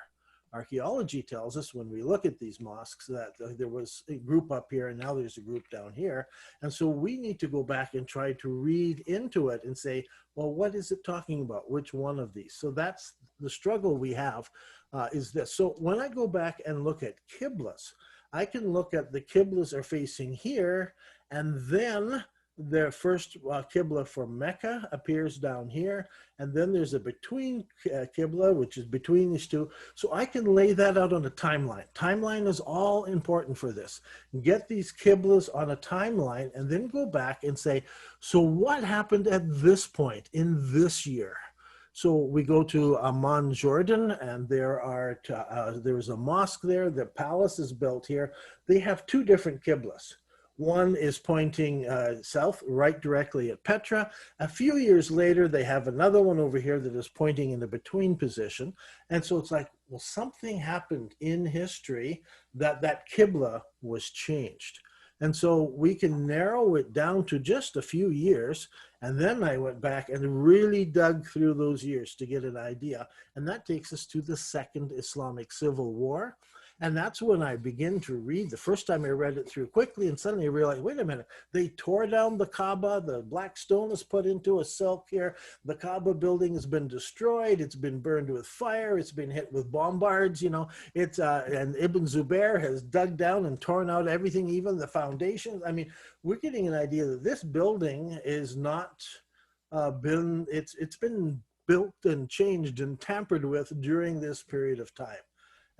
Archaeology tells us when we look at these mosques that there was a group up here and now there's a group down here. And so we need to go back and try to read into it and say, well, what is it talking about? Which one of these? So that's the struggle we have, is this. So when I go back and look at Qiblas, I can look at the Qiblas are facing here, and then the first Qibla for Mecca appears down here, and then there's a between Qibla, which is between these two. So I can lay that out on a timeline. Timeline is all important for this. Get these Qiblas on a timeline, and then go back and say, so what happened at this point in this year? So we go to Amman, Jordan, and there's a mosque there. The palace is built here. They have two different Qiblas. One is pointing south, right directly at Petra. A few years later, they have another one over here that is pointing in the between position. And so it's like, well, something happened in history that Qibla was changed. And so we can narrow it down to just a few years. And then I went back and really dug through those years to get an idea. And that takes us to the Second Islamic Civil War. And that's when I begin to read. The first time I read it through quickly, and suddenly I realized, wait a minute, they tore down the Kaaba. The black stone is put into a silk here. The Kaaba building has been destroyed. It's been burned with fire. It's been hit with bombards, you know. And Ibn Zubair has dug down and torn out everything, even the foundations. I mean, we're getting an idea that this building is not it's been built and changed and tampered with during this period of time.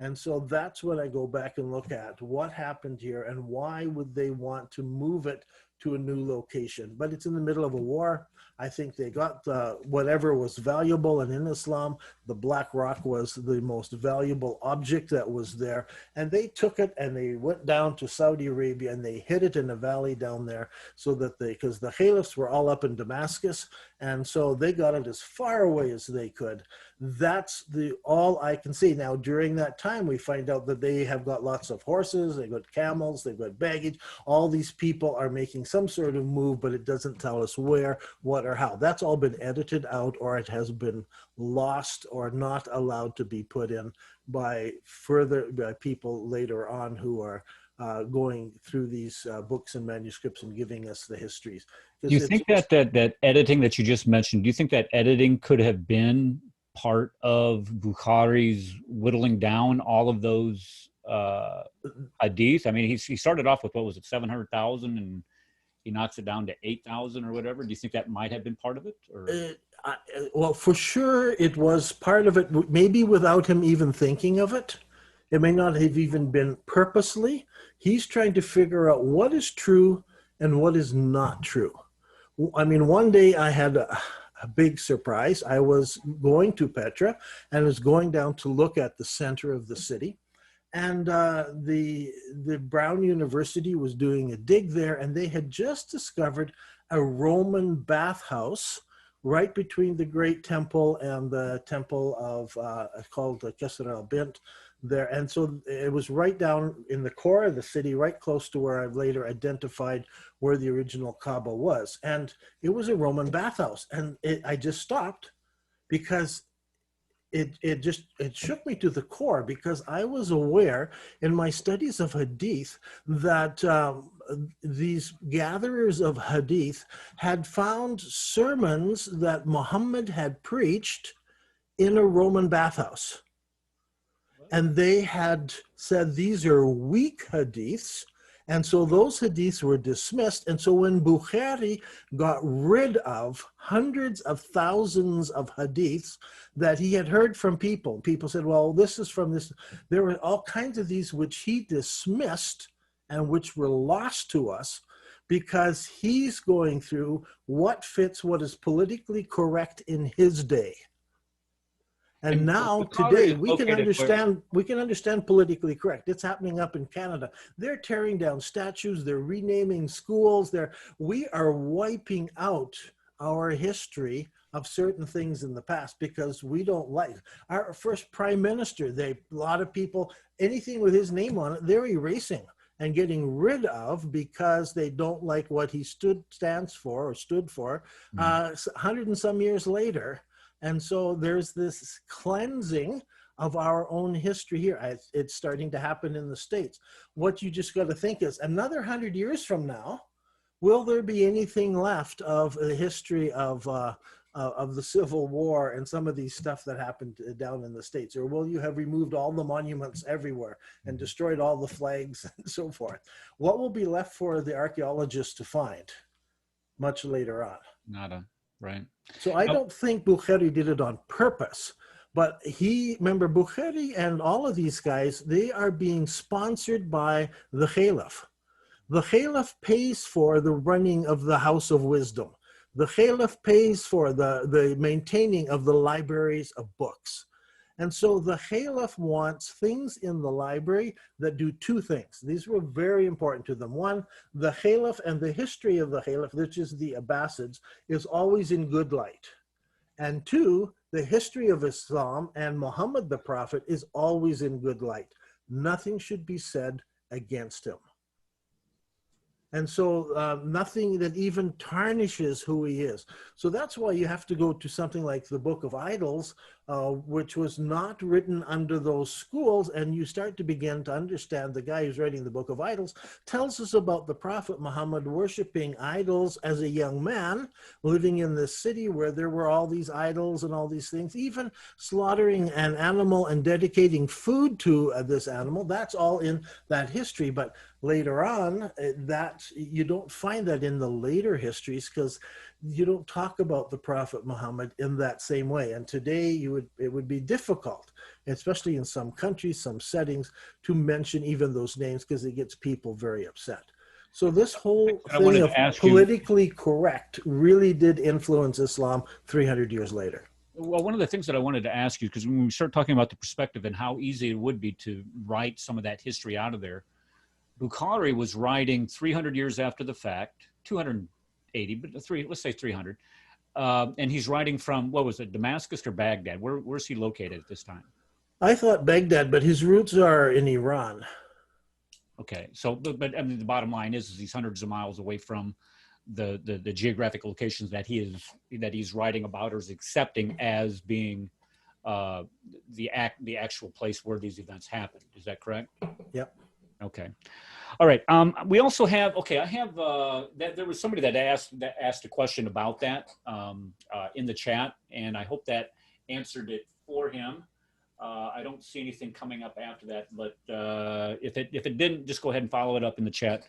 And so that's when I go back and look at what happened here and why would they want to move it to a new location. But it's in the middle of a war. I think they got whatever was valuable, and in Islam, the black rock was the most valuable object that was there. And they took it and they went down to Saudi Arabia and they hid it in a valley down there so that because the caliphs were all up in Damascus, and so they got it as far away as they could. That's all I can see. Now, during that time, we find out that they have got lots of horses, they've got camels, they've got baggage. All these people are making some sort of move, but it doesn't tell us where, what, or how. That's all been edited out, or it has been lost or not allowed to be put in by people later on who are going through these books and manuscripts and giving us the histories. Do you think that editing that you just mentioned, do you think that editing could have been part of Bukhari's whittling down all of those hadiths? I mean, he started off with, what was it, 700,000, and he knocks it down to 8,000 or whatever. Do you think that might have been part of it? Or? Well, for sure it was part of it, maybe without him even thinking of it. It may not have even been purposely. He's trying to figure out what is true and what is not true. I mean, one day I had a big surprise. I was going to Petra and was going down to look at the center of the city. And the Brown University was doing a dig there, and they had just discovered a Roman bathhouse right between the Great Temple and the Temple of called Kesser al-Bint, there. And so it was right down in the core of the city, right close to where I've later identified where the original Kaaba was. And it was a Roman bathhouse. And I just stopped because it shook me to the core, because I was aware in my studies of Hadith that these gatherers of Hadith had found sermons that Muhammad had preached in a Roman bathhouse. And they had said these are weak Hadiths. And so those Hadiths were dismissed. And so when Bukhari got rid of hundreds of thousands of Hadiths that he had heard from people, people said, well, this is from this. There were all kinds of these which he dismissed and which were lost to us, because he's going through what fits what is politically correct in his day. And now today we can understand politically correct. It's happening up in Canada. They're tearing down statues, they're renaming schools, we are wiping out our history of certain things in the past because we don't like our first prime minister. A lot of people, anything with his name on it, they're erasing and getting rid of because they don't like what he stood for 100 and some years later. And so there's this cleansing of our own history here. It's starting to happen in the States. What you just got to think is, another 100 years from now, will there be anything left of the history of the Civil War and some of these stuff that happened down in the States? Or will you have removed all the monuments everywhere and destroyed all the flags and so forth? What will be left for the archaeologists to find much later on? Nada, right? So I don't think Bukhari did it on purpose, but remember, Bukhari and all of these guys, they are being sponsored by the Caliph. The Caliph pays for the running of the House of Wisdom. The Caliph pays for the maintaining of the libraries of books. And so the Caliph wants things in the library that do two things. These were very important to them. One, the Caliph and the history of the Caliph, which is the Abbasids, is always in good light. And two, the history of Islam and Muhammad the Prophet is always in good light. Nothing should be said against him. And so nothing that even tarnishes who he is. So that's why you have to go to something like the Book of Idols, which was not written under those schools. And you start to begin to understand the guy who's writing the Book of Idols tells us about the Prophet Muhammad worshiping idols as a young man, living in this city where there were all these idols and all these things, even slaughtering an animal and dedicating food to this animal. That's all in that history. But later on, that you don't find that in the later histories, because you don't talk about the Prophet Muhammad in that same way. And today it would be difficult, especially in some countries, some settings, to mention even those names, because it gets people very upset. So this whole thing of politically correct really did influence Islam 300 years later. Well, one of the things that I wanted to ask you, because when we start talking about the perspective and how easy it would be to write some of that history out of there, Bukhari was writing 300 years after the fact, 280, but let's say 300. And he's writing from, what was it, Damascus or Baghdad? Where's he located at this time? I thought Baghdad, but his roots are in Iran. Okay, so, but I mean, the bottom line is he's hundreds of miles away from the geographic locations that he's writing about or is accepting as being the actual place where these events happened. Is that correct? Yep. Okay. All right. We also have, I have, there was somebody that asked a question about that in the chat, and I hope that answered it for him. I don't see anything coming up after that, but if it didn't, just go ahead and follow it up in the chat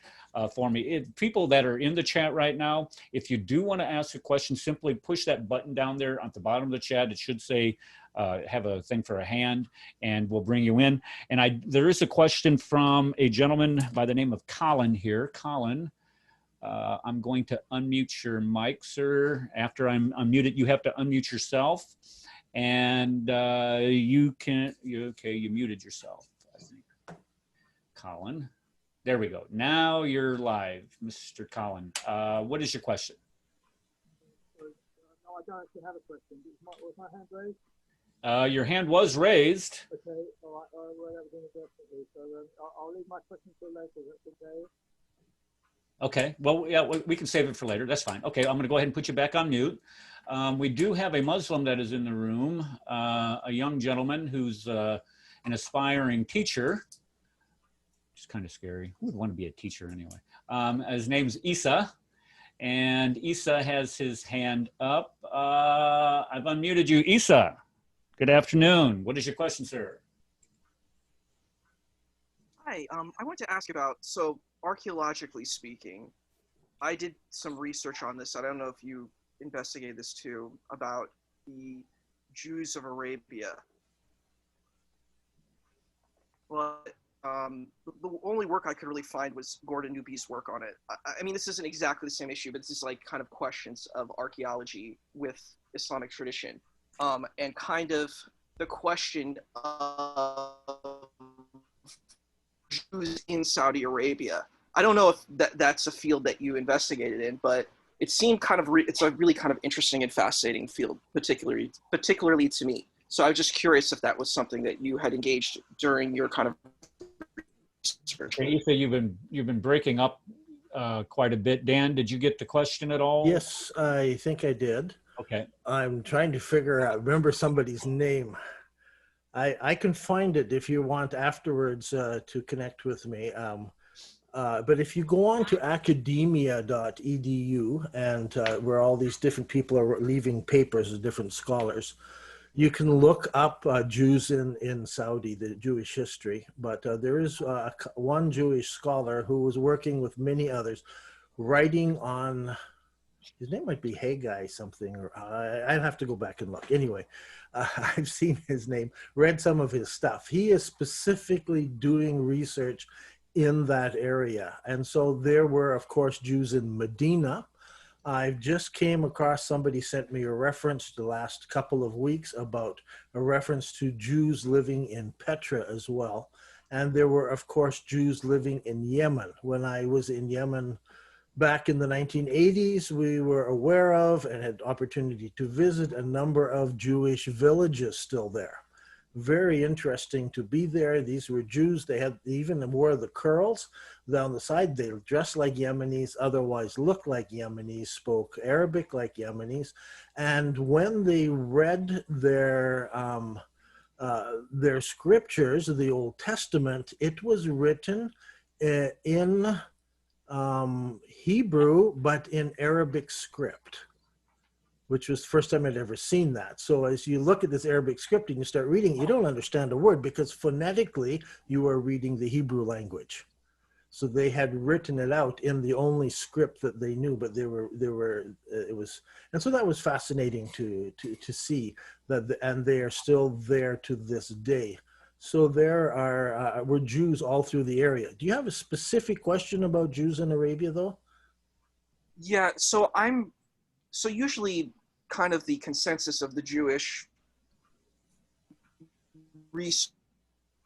for me. People that are in the chat right now, if you do want to ask a question, simply push that button down there at the bottom of the chat. It should say, have a thing for a hand, and we'll bring you in. And there is a question from a gentleman by the name of Colin here. Colin, I'm going to unmute your mic, sir. After I'm unmuted, you have to unmute yourself. And you muted yourself, I think. Colin, there we go. Now you're live, Mr. Colin. What is your question? No, I don't actually have a question. Was my hand raised? Your hand was raised. Okay, so well, that was inadvertently, so then I'll leave my question for later. That's okay. Okay, well, yeah, we can save it for later. That's fine. Okay, I'm going to go ahead and put you back on mute. We do have a Muslim that is in the room, a young gentleman who's an aspiring teacher. It's kind of scary. Who would want to be a teacher anyway? His name's Isa, and Isa has his hand up. I've unmuted you, Isa. Good afternoon. What is your question, sir? Hi, I want to ask about, so archaeologically speaking, I did some research on this. I don't know if you investigated this too, about the Jews of Arabia. Well, the only work I could really find was Gordon Newby's work on it. I mean, this isn't exactly the same issue, but this is like kind of questions of archaeology with Islamic tradition. And kind of the question of Jews in Saudi Arabia. I don't know if that's a field that you investigated in, but it seemed kind of it's a really kind of interesting and fascinating field, particularly to me. So I was just curious if that was something that you had engaged during your kind of research. Okay, Isa, you've been breaking up quite a bit. Dan, did you get the question at all? Yes, I think I did. Okay. I'm trying to remember somebody's name. I can find it if you want afterwards to connect with me. But if you go on to academia.edu and where all these different people are leaving papers of different scholars, you can look up Jews in Saudi, the Jewish history. But there is one Jewish scholar who was working with many others, writing on, his name might be Haggai something, or I'd have to go back and look. Anyway, I've seen his name, read some of his stuff. He is specifically doing research in that area. And so there were, of course, Jews in Medina. I just came across, somebody sent me a reference the last couple of weeks about a reference to Jews living in Petra as well. And there were, of course, Jews living in Yemen. When I was in Yemen back in the 1980s, we were aware of and had opportunity to visit a number of Jewish villages still there. Very interesting to be there. These were Jews. They even wore the curls down the side. They dressed like Yemenis, otherwise looked like Yemenis, spoke Arabic like Yemenis. And when they read their scriptures, the Old Testament, it was written in Hebrew, but in Arabic script, which was the first time I'd ever seen that. So as you look at this Arabic script and you start reading, you don't understand a word because phonetically you are reading the Hebrew language. So they had written it out in the only script that they knew, but and so that was fascinating to see that, and they are still there to this day. So there were Jews all through the area. Do you have a specific question about Jews in Arabia though? Yeah, so usually kind of the consensus of the Jewish research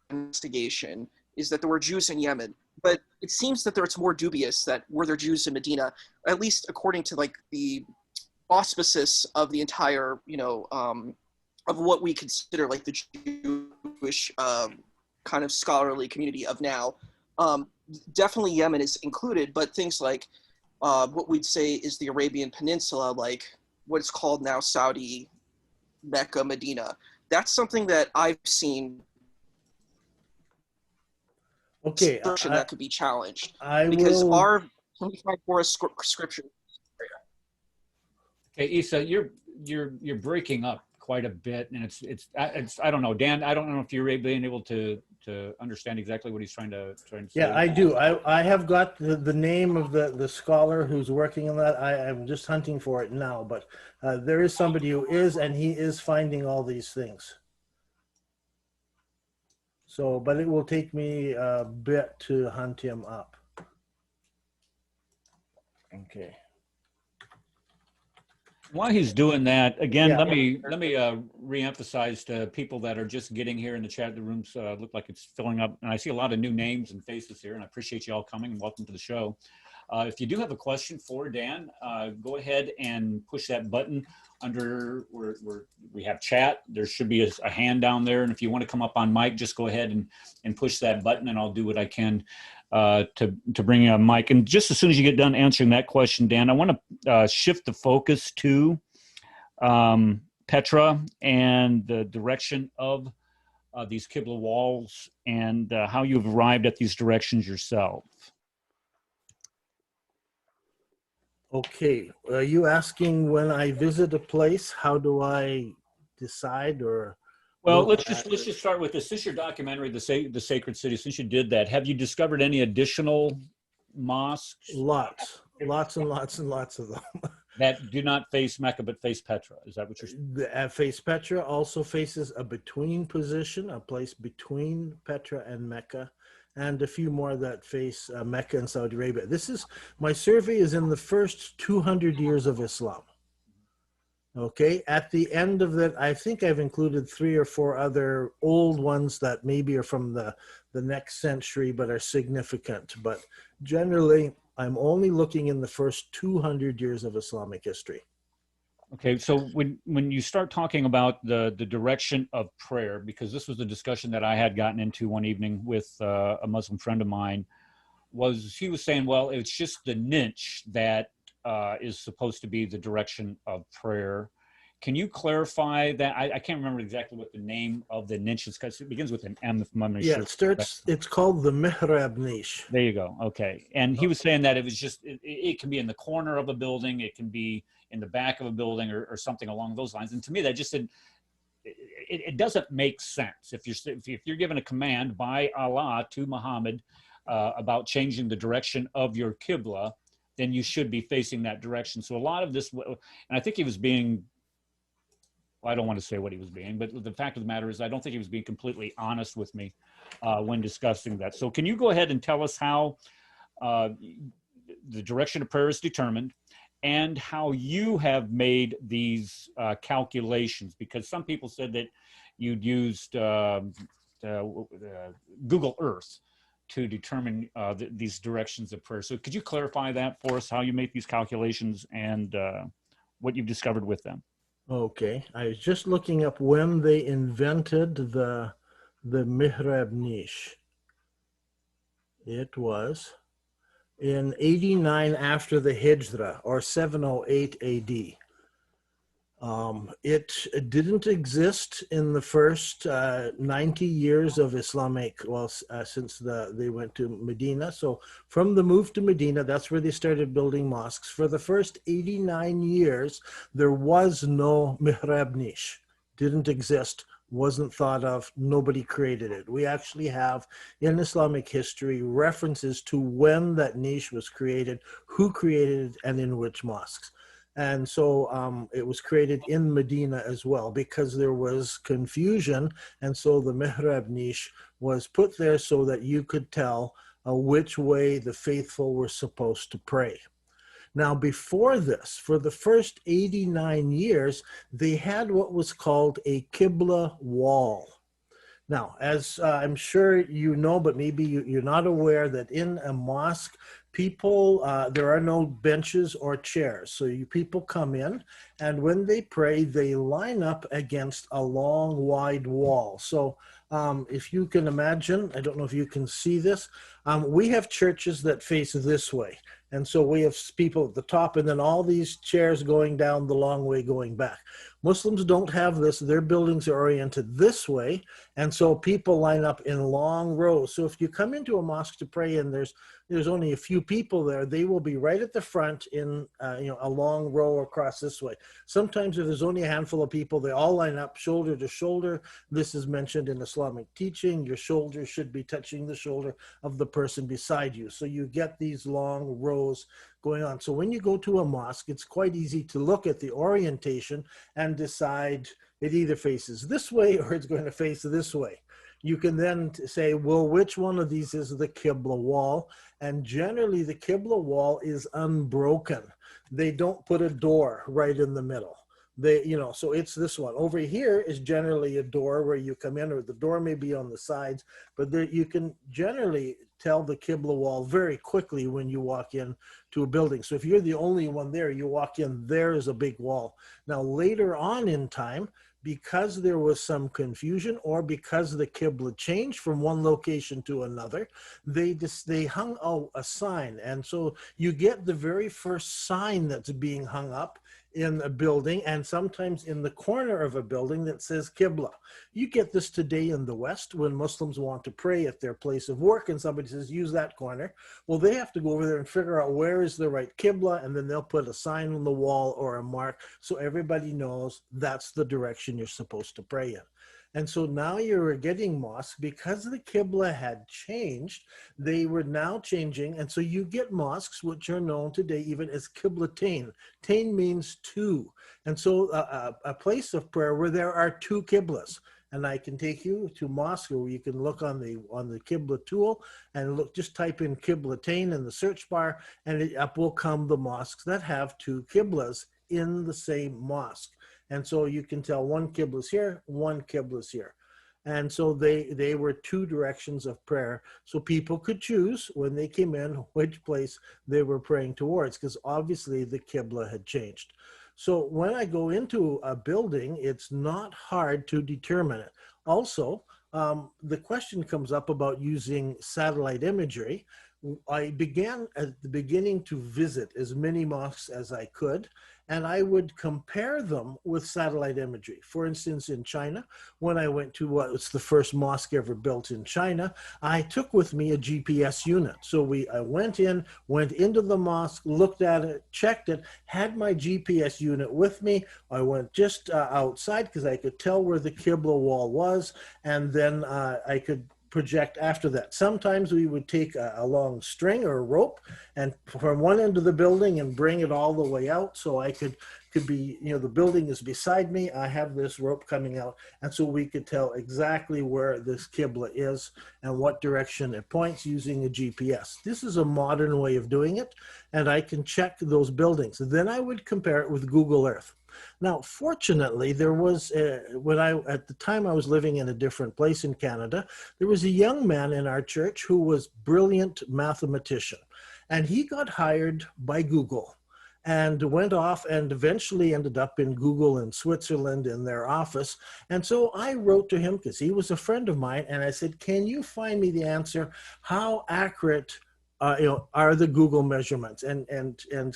investigation is that there were Jews in Yemen, but it seems that it's more dubious that were there Jews in Medina, at least according to like the auspices of the entire, of what we consider like the Jewish kind of scholarly community of now. Definitely Yemen is included, but things like what we'd say is the Arabian Peninsula, like what's called now Saudi, Mecca, Medina. That's something that I've seen. Okay, that could be challenged can we find for a scripture? Okay, Isa, you're breaking up quite a bit, and it's I don't know, Dan. I don't know if you're being able to understand exactly what he's trying to say. Yeah, I do. I have got the name of the scholar who's working on that. I'm just hunting for it now, but there is somebody who is, and he is finding all these things. So, but it will take me a bit to hunt him up. Okay. While he's doing that, again, Yeah. let me reemphasize to people that are just getting here in the chat. The rooms look like it's filling up, and I see a lot of new names and faces here, and I appreciate you all coming and welcome to the show. If you do have a question for Dan, go ahead and push that button under where we have chat. There should be a hand down there. And if you want to come up on mic, just go ahead and push that button, and I'll do what I can to bring you a mic. And just as soon as you get done answering that question, Dan, I want to shift the focus to Petra and the direction of these Qibla walls and how you've arrived at these directions yourself. Okay, are you asking when I visit a place, how do I decide or? Well, let's just start with this. Since your documentary, the Sacred City, since you did that, have you discovered any additional mosques? Lots and lots and lots of them. That do not face Mecca but face Petra. Is that what you're saying? The face Petra also faces a between position, a place between Petra and Mecca, and a few more that face Mecca and Saudi Arabia. My survey is in the first 200 years of Islam. Okay, at the end of that, I think I've included 3 or 4 other old ones that maybe are from the next century but are significant. But generally, I'm only looking in the first 200 years of Islamic history. Okay, so when you start talking about the direction of prayer, because this was a discussion that I had gotten into one evening with a Muslim friend of mine, he was saying, well, it's just the niche that is supposed to be the direction of prayer. Can you clarify that? I can't remember exactly what the name of the niche is, because it begins with an M, if I'm not sure. It's called the mihrab niche. There you go. Okay. And he was saying that it was just, it can be in the corner of a building, it can be in the back of a building or something along those lines. And to me, that just it doesn't make sense. If you're given a command by Allah to Muhammad about changing the direction of your Qibla, then you should be facing that direction. So a lot of this, and I think he was being, well, I don't want to say what he was being, but the fact of the matter is I don't think he was being completely honest with me when discussing that. So can you go ahead and tell us how the direction of prayer is determined and how you have made these calculations? Because some people said that you'd used Google Earth to determine these directions of prayer. So could you clarify that for us, how you make these calculations and what you've discovered with them? Okay. I was just looking up when they invented the mihrab niche. It was in 89 after the Hijra, or 708 AD. It didn't exist in the first 90 years of Islamic, since they went to Medina. So from the move to Medina, that's where they started building mosques. For the first 89 years, there was no mihrab niche. Didn't exist, wasn't thought of, nobody created it. We actually have in Islamic history references to when that niche was created, who created it, and in which mosques. And so it was created in Medina as well because there was confusion. And so the mihrab niche was put there so that you could tell which way the faithful were supposed to pray. Now, before this, for the first 89 years, they had what was called a Qibla wall. Now, as I'm sure you know, but maybe you're not aware, that in a mosque, people, there are no benches or chairs. So people come in, and when they pray, they line up against a long, wide wall. So if you can imagine, I don't know if you can see this, we have churches that face this way. And so we have people at the top and then all these chairs going down the long way going back. Muslims don't have this. Their buildings are oriented this way. And so people line up in long rows. So if you come into a mosque to pray and there's only a few people there, they will be right at the front in a long row across this way. Sometimes if there's only a handful of people, they all line up shoulder to shoulder. This is mentioned in Islamic teaching. Your shoulder should be touching the shoulder of the person beside you. So you get these long rows going on. So when you go to a mosque, it's quite easy to look at the orientation and decide it either faces this way or it's going to face this way. You can then say, well, which one of these is the Qibla wall? And generally the Qibla wall is unbroken. They don't put a door right in the middle. They, you know, so it's this one. Over here is generally a door where you come in, or the door may be on the sides, but there you can generally tell the Qibla wall very quickly when you walk in to a building. So if you're the only one there, you walk in, there is a big wall. Now, later on in time, because there was some confusion, or because the Qibla changed from one location to another, they hung out a sign. And so you get the very first sign that's being hung up in a building, and sometimes in the corner of a building, that says Qibla. You get this today in the West when Muslims want to pray at their place of work and somebody says, use that corner. Well, they have to go over there and figure out where is the right Qibla, and then they'll put a sign on the wall or a mark so everybody knows that's the direction you're supposed to pray in. And so now you're getting mosques, because the Qibla had changed, they were now changing. And so you get mosques, which are known today even as Qiblatain. Tain means two. And so a place of prayer where there are two Qiblas. And I can take you to mosque where you can look on the Qibla tool and look, just type in Qiblatain in the search bar, and up will come the mosques that have two Qiblas in the same mosque. And so you can tell one Qibla's here, one Qibla's here. And so they were two directions of prayer. So people could choose when they came in which place they were praying towards, because obviously the Qibla had changed. So when I go into a building, it's not hard to determine it. Also, the question comes up about using satellite imagery. I began at the beginning to visit as many mosques as I could, and I would compare them with satellite imagery. For instance, in China, when I went to what was the first mosque ever built in China, I took with me a GPS unit. So I went into the mosque, looked at it, checked it, had my GPS unit with me. I went just outside because I could tell where the Qibla wall was, and then I could project after that. Sometimes we would take a long string or a rope and from one end of the building and bring it all the way out, so I could be, you know, the building is beside me, I have this rope coming out, and so we could tell exactly where this Qibla is and what direction it points using a GPS. This is a modern way of doing it, and I can check those buildings. Then I would compare it with Google Earth. Now, fortunately, there was, at the time I was living in a different place in Canada, there was a young man in our church who was a brilliant mathematician, and he got hired by Google and went off and eventually ended up in Google in Switzerland in their office. And so I wrote to him because he was a friend of mine, and I said, can you find me the answer? How accurate are the Google measurements, and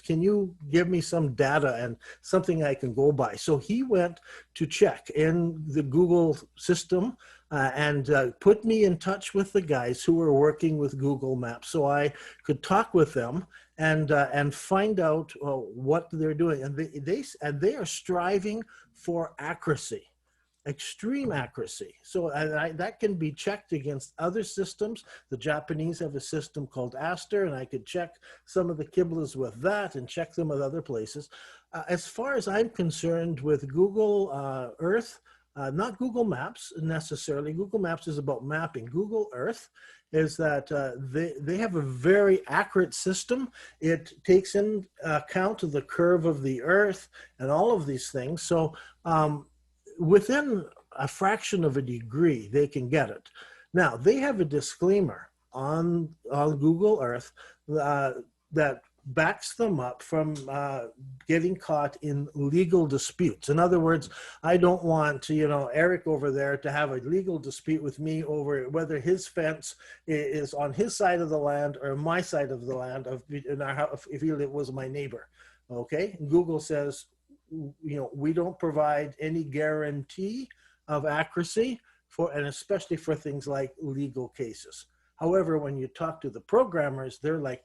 can you give me some data and something I can go by? So he went to check in the Google system and put me in touch with the guys who were working with Google Maps, so I could talk with them and find out what they're doing. And they are striving for accuracy. Extreme accuracy. So that can be checked against other systems. The Japanese have a system called Aster, and I could check some of the Qiblas with that and check them with other places. As far as I'm concerned with Google Earth, not Google Maps necessarily. Google Maps is about mapping. Google Earth is that they have a very accurate system. It takes in account of the curve of the Earth and all of these things. So within a fraction of a degree, they can get it. Now, they have a disclaimer on Google Earth that backs them up from getting caught in legal disputes. In other words, I don't want, Eric over there to have a legal dispute with me over whether his fence is on his side of the land or my side of the land, if it was my neighbor. Okay? Google says, we don't provide any guarantee of accuracy and especially for things like legal cases. However, when you talk to the programmers, they're like,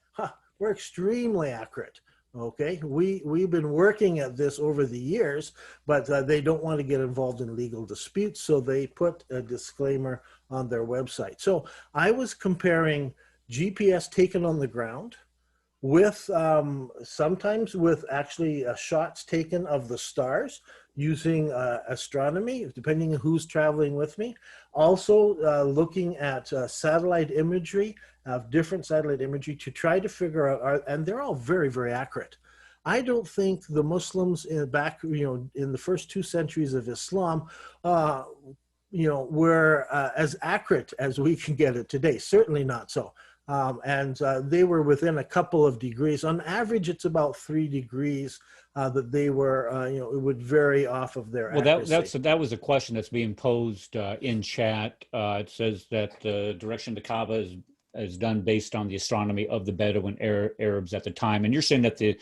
we're extremely accurate. Okay, we've been working at this over the years, but they don't want to get involved in legal disputes, so they put a disclaimer on their website. So I was comparing GPS taken on the ground with sometimes with actually shots taken of the stars using astronomy, depending on who's traveling with me. Also looking at satellite imagery, different satellite imagery to try to figure out, and they're all very, very accurate. I don't think the Muslims back, in the first 2 centuries of Islam, were as accurate as we can get it today. Certainly not so. And they were within a couple of degrees. On average, it's about 3 degrees that they were, it would vary off of their Well, accuracy. that was a question that's being posed in chat. It says that the direction to Kaaba is done based on the astronomy of the Bedouin Arabs at the time, and you're saying that the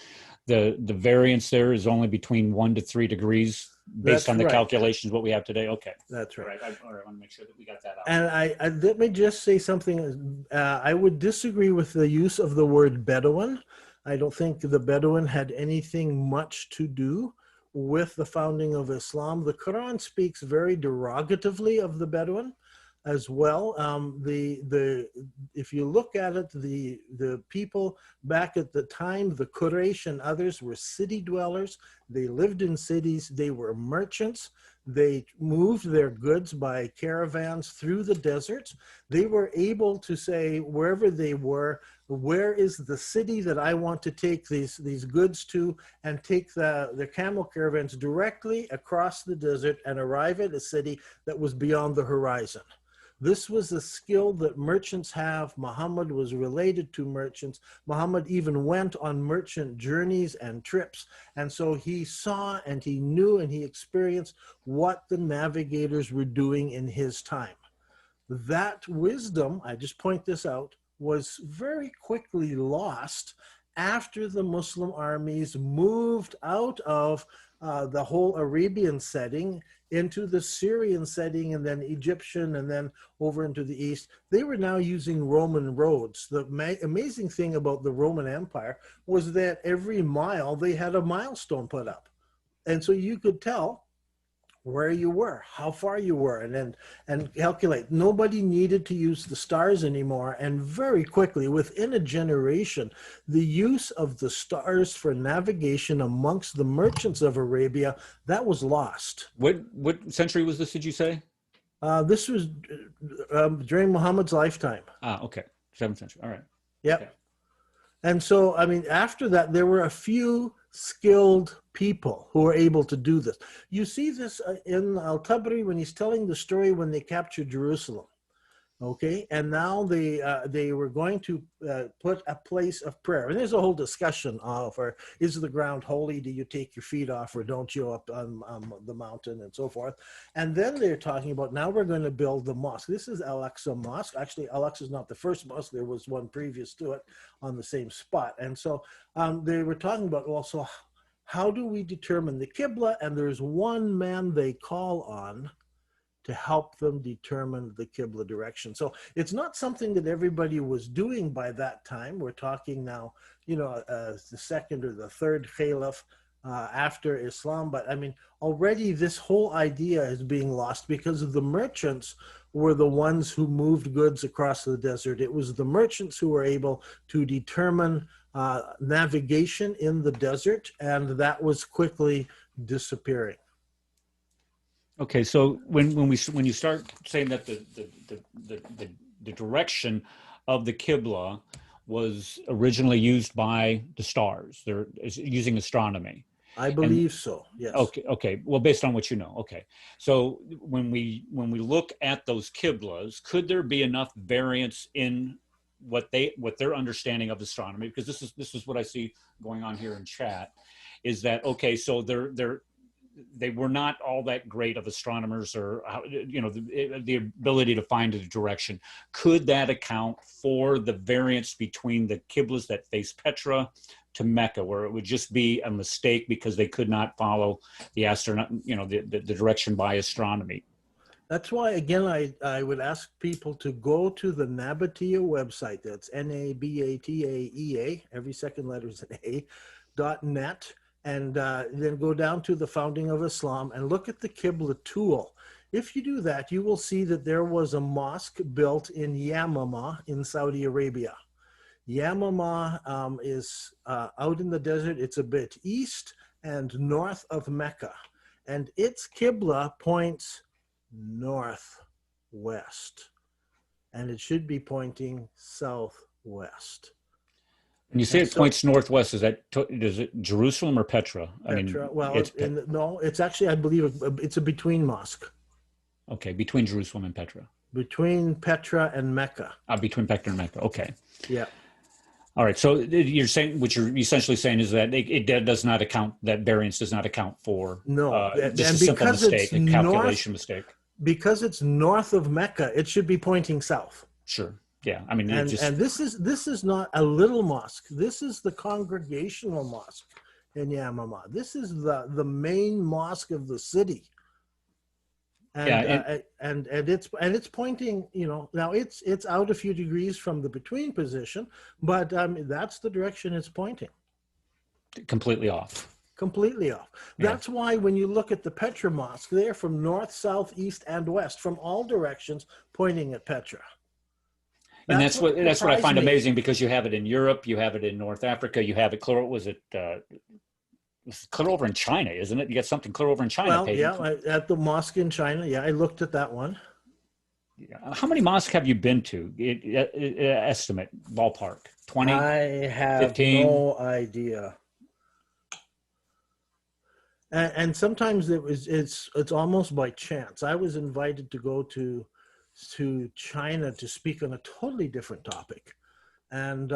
variance there is only between 1 to 3 degrees based That's on the right. calculations what we have today. Okay, That's right. all right. I want to make sure that we got that out. And I let me just say something. I would disagree with the use of the word Bedouin. I don't think the Bedouin had anything much to do with the founding of Islam. The Quran speaks very derogatively of the Bedouin as well. If you look at it, the people back at the time, the Quraysh and others, were city dwellers. They lived in cities. They were merchants. They moved their goods by caravans through the deserts. They were able to say, wherever they were, where is the city that I want to take these goods to, and take the camel caravans directly across the desert and arrive at a city that was beyond the horizon. This was a skill that merchants have. Muhammad was related to merchants. Muhammad even went on merchant journeys and trips. And so he saw and he knew and he experienced what the navigators were doing in his time. That wisdom, I just point this out, was very quickly lost after the Muslim armies moved out of the whole Arabian setting into the Syrian setting, and then Egyptian, and then over into the east. They were now using Roman roads. The amazing thing about the Roman Empire was that every mile they had a milestone put up. And so you could tell where you were, how far you were, and calculate. Nobody needed to use the stars anymore. And very quickly, within a generation, the use of the stars for navigation amongst the merchants of Arabia, that was lost. What century was this, did you say? This was during Muhammad's lifetime. Okay. 7th century. All right. Yep. Okay. And so, I mean, after that, there were a few skilled people who were able to do this. You see this in Al-Tabari when he's telling the story when they captured Jerusalem. Okay, and now they were going to put a place of prayer. And there's a whole discussion of, or is the ground holy? Do you take your feet off or don't you up on the mountain and so forth? And then they're talking about, now we're going to build the mosque. This is Al-Aqsa Mosque. Actually, Al-Aqsa is not the first mosque. There was one previous to it on the same spot. And so they were talking about also, how do we determine the Qibla? And there's one man they call on to help them determine the Qibla direction. So it's not something that everybody was doing by that time. We're talking now, the second or the third Caliph after Islam. But I mean, already this whole idea is being lost because of the merchants were the ones who moved goods across the desert. It was the merchants who were able to determine navigation in the desert, and that was quickly disappearing. Okay, so when you start saying that the direction of the Qibla was originally used by the stars, they're using astronomy. I believe so. Yes. Okay. Well, based on what you know. Okay. So when we look at those Qiblas, could there be enough variance in what their understanding of astronomy? Because this is what I see going on here in chat, is that okay? So they were not all that great of astronomers, or the ability to find a direction. Could that account for the variance between the Qiblas that face Petra to Mecca, where it would just be a mistake because they could not follow the the direction by astronomy? That's why, again, I would ask people to go to the Nabatea website. That's NABATAEA, every second letter is an A.net. And then go down to the founding of Islam and look at the Qibla tool. If you do that, you will see that there was a mosque built in Yamama in Saudi Arabia. Yamama is out in the desert. It's a bit east and north of Mecca. And its Qibla points northwest. And it should be pointing southwest. When you say And it points northwest, is it Jerusalem or Petra? I mean, Petra, well, it's no, it's actually, I believe, it's a between mosque, okay, between Jerusalem and Petra. between Petra and Mecca. Between Petra and Mecca. Okay. Yeah. All right. So you're saying, what you're essentially saying is that it does not account, that variance does not account for No, just and a simple because mistake, it's a calculation mistake. because it's north of Mecca, it should be pointing south. Sure. Yeah. I mean, it And just, and this is not a little mosque. This is the congregational mosque in Yamama. This is the main mosque of the city. yeah. And it's pointing, you know, now it's out a few degrees from the between position, but that's the direction it's pointing. Completely off. Completely off. Yeah. That's why when you look at the Petra Mosque, they're from north, south, east, and west, from all directions, pointing at Petra. And that's what I find surprised me. amazing, because you have it in Europe, you have it in North Africa, you have it clear. Was it it's clear over in China, isn't it? You got something clear over in China. Well, yeah, at the mosque in China. Yeah, I looked at that one. How many mosques have you been to? Estimate, ballpark, 20? I have 15? no idea. And sometimes it's almost by chance. I was invited to go to China to speak on a totally different topic, and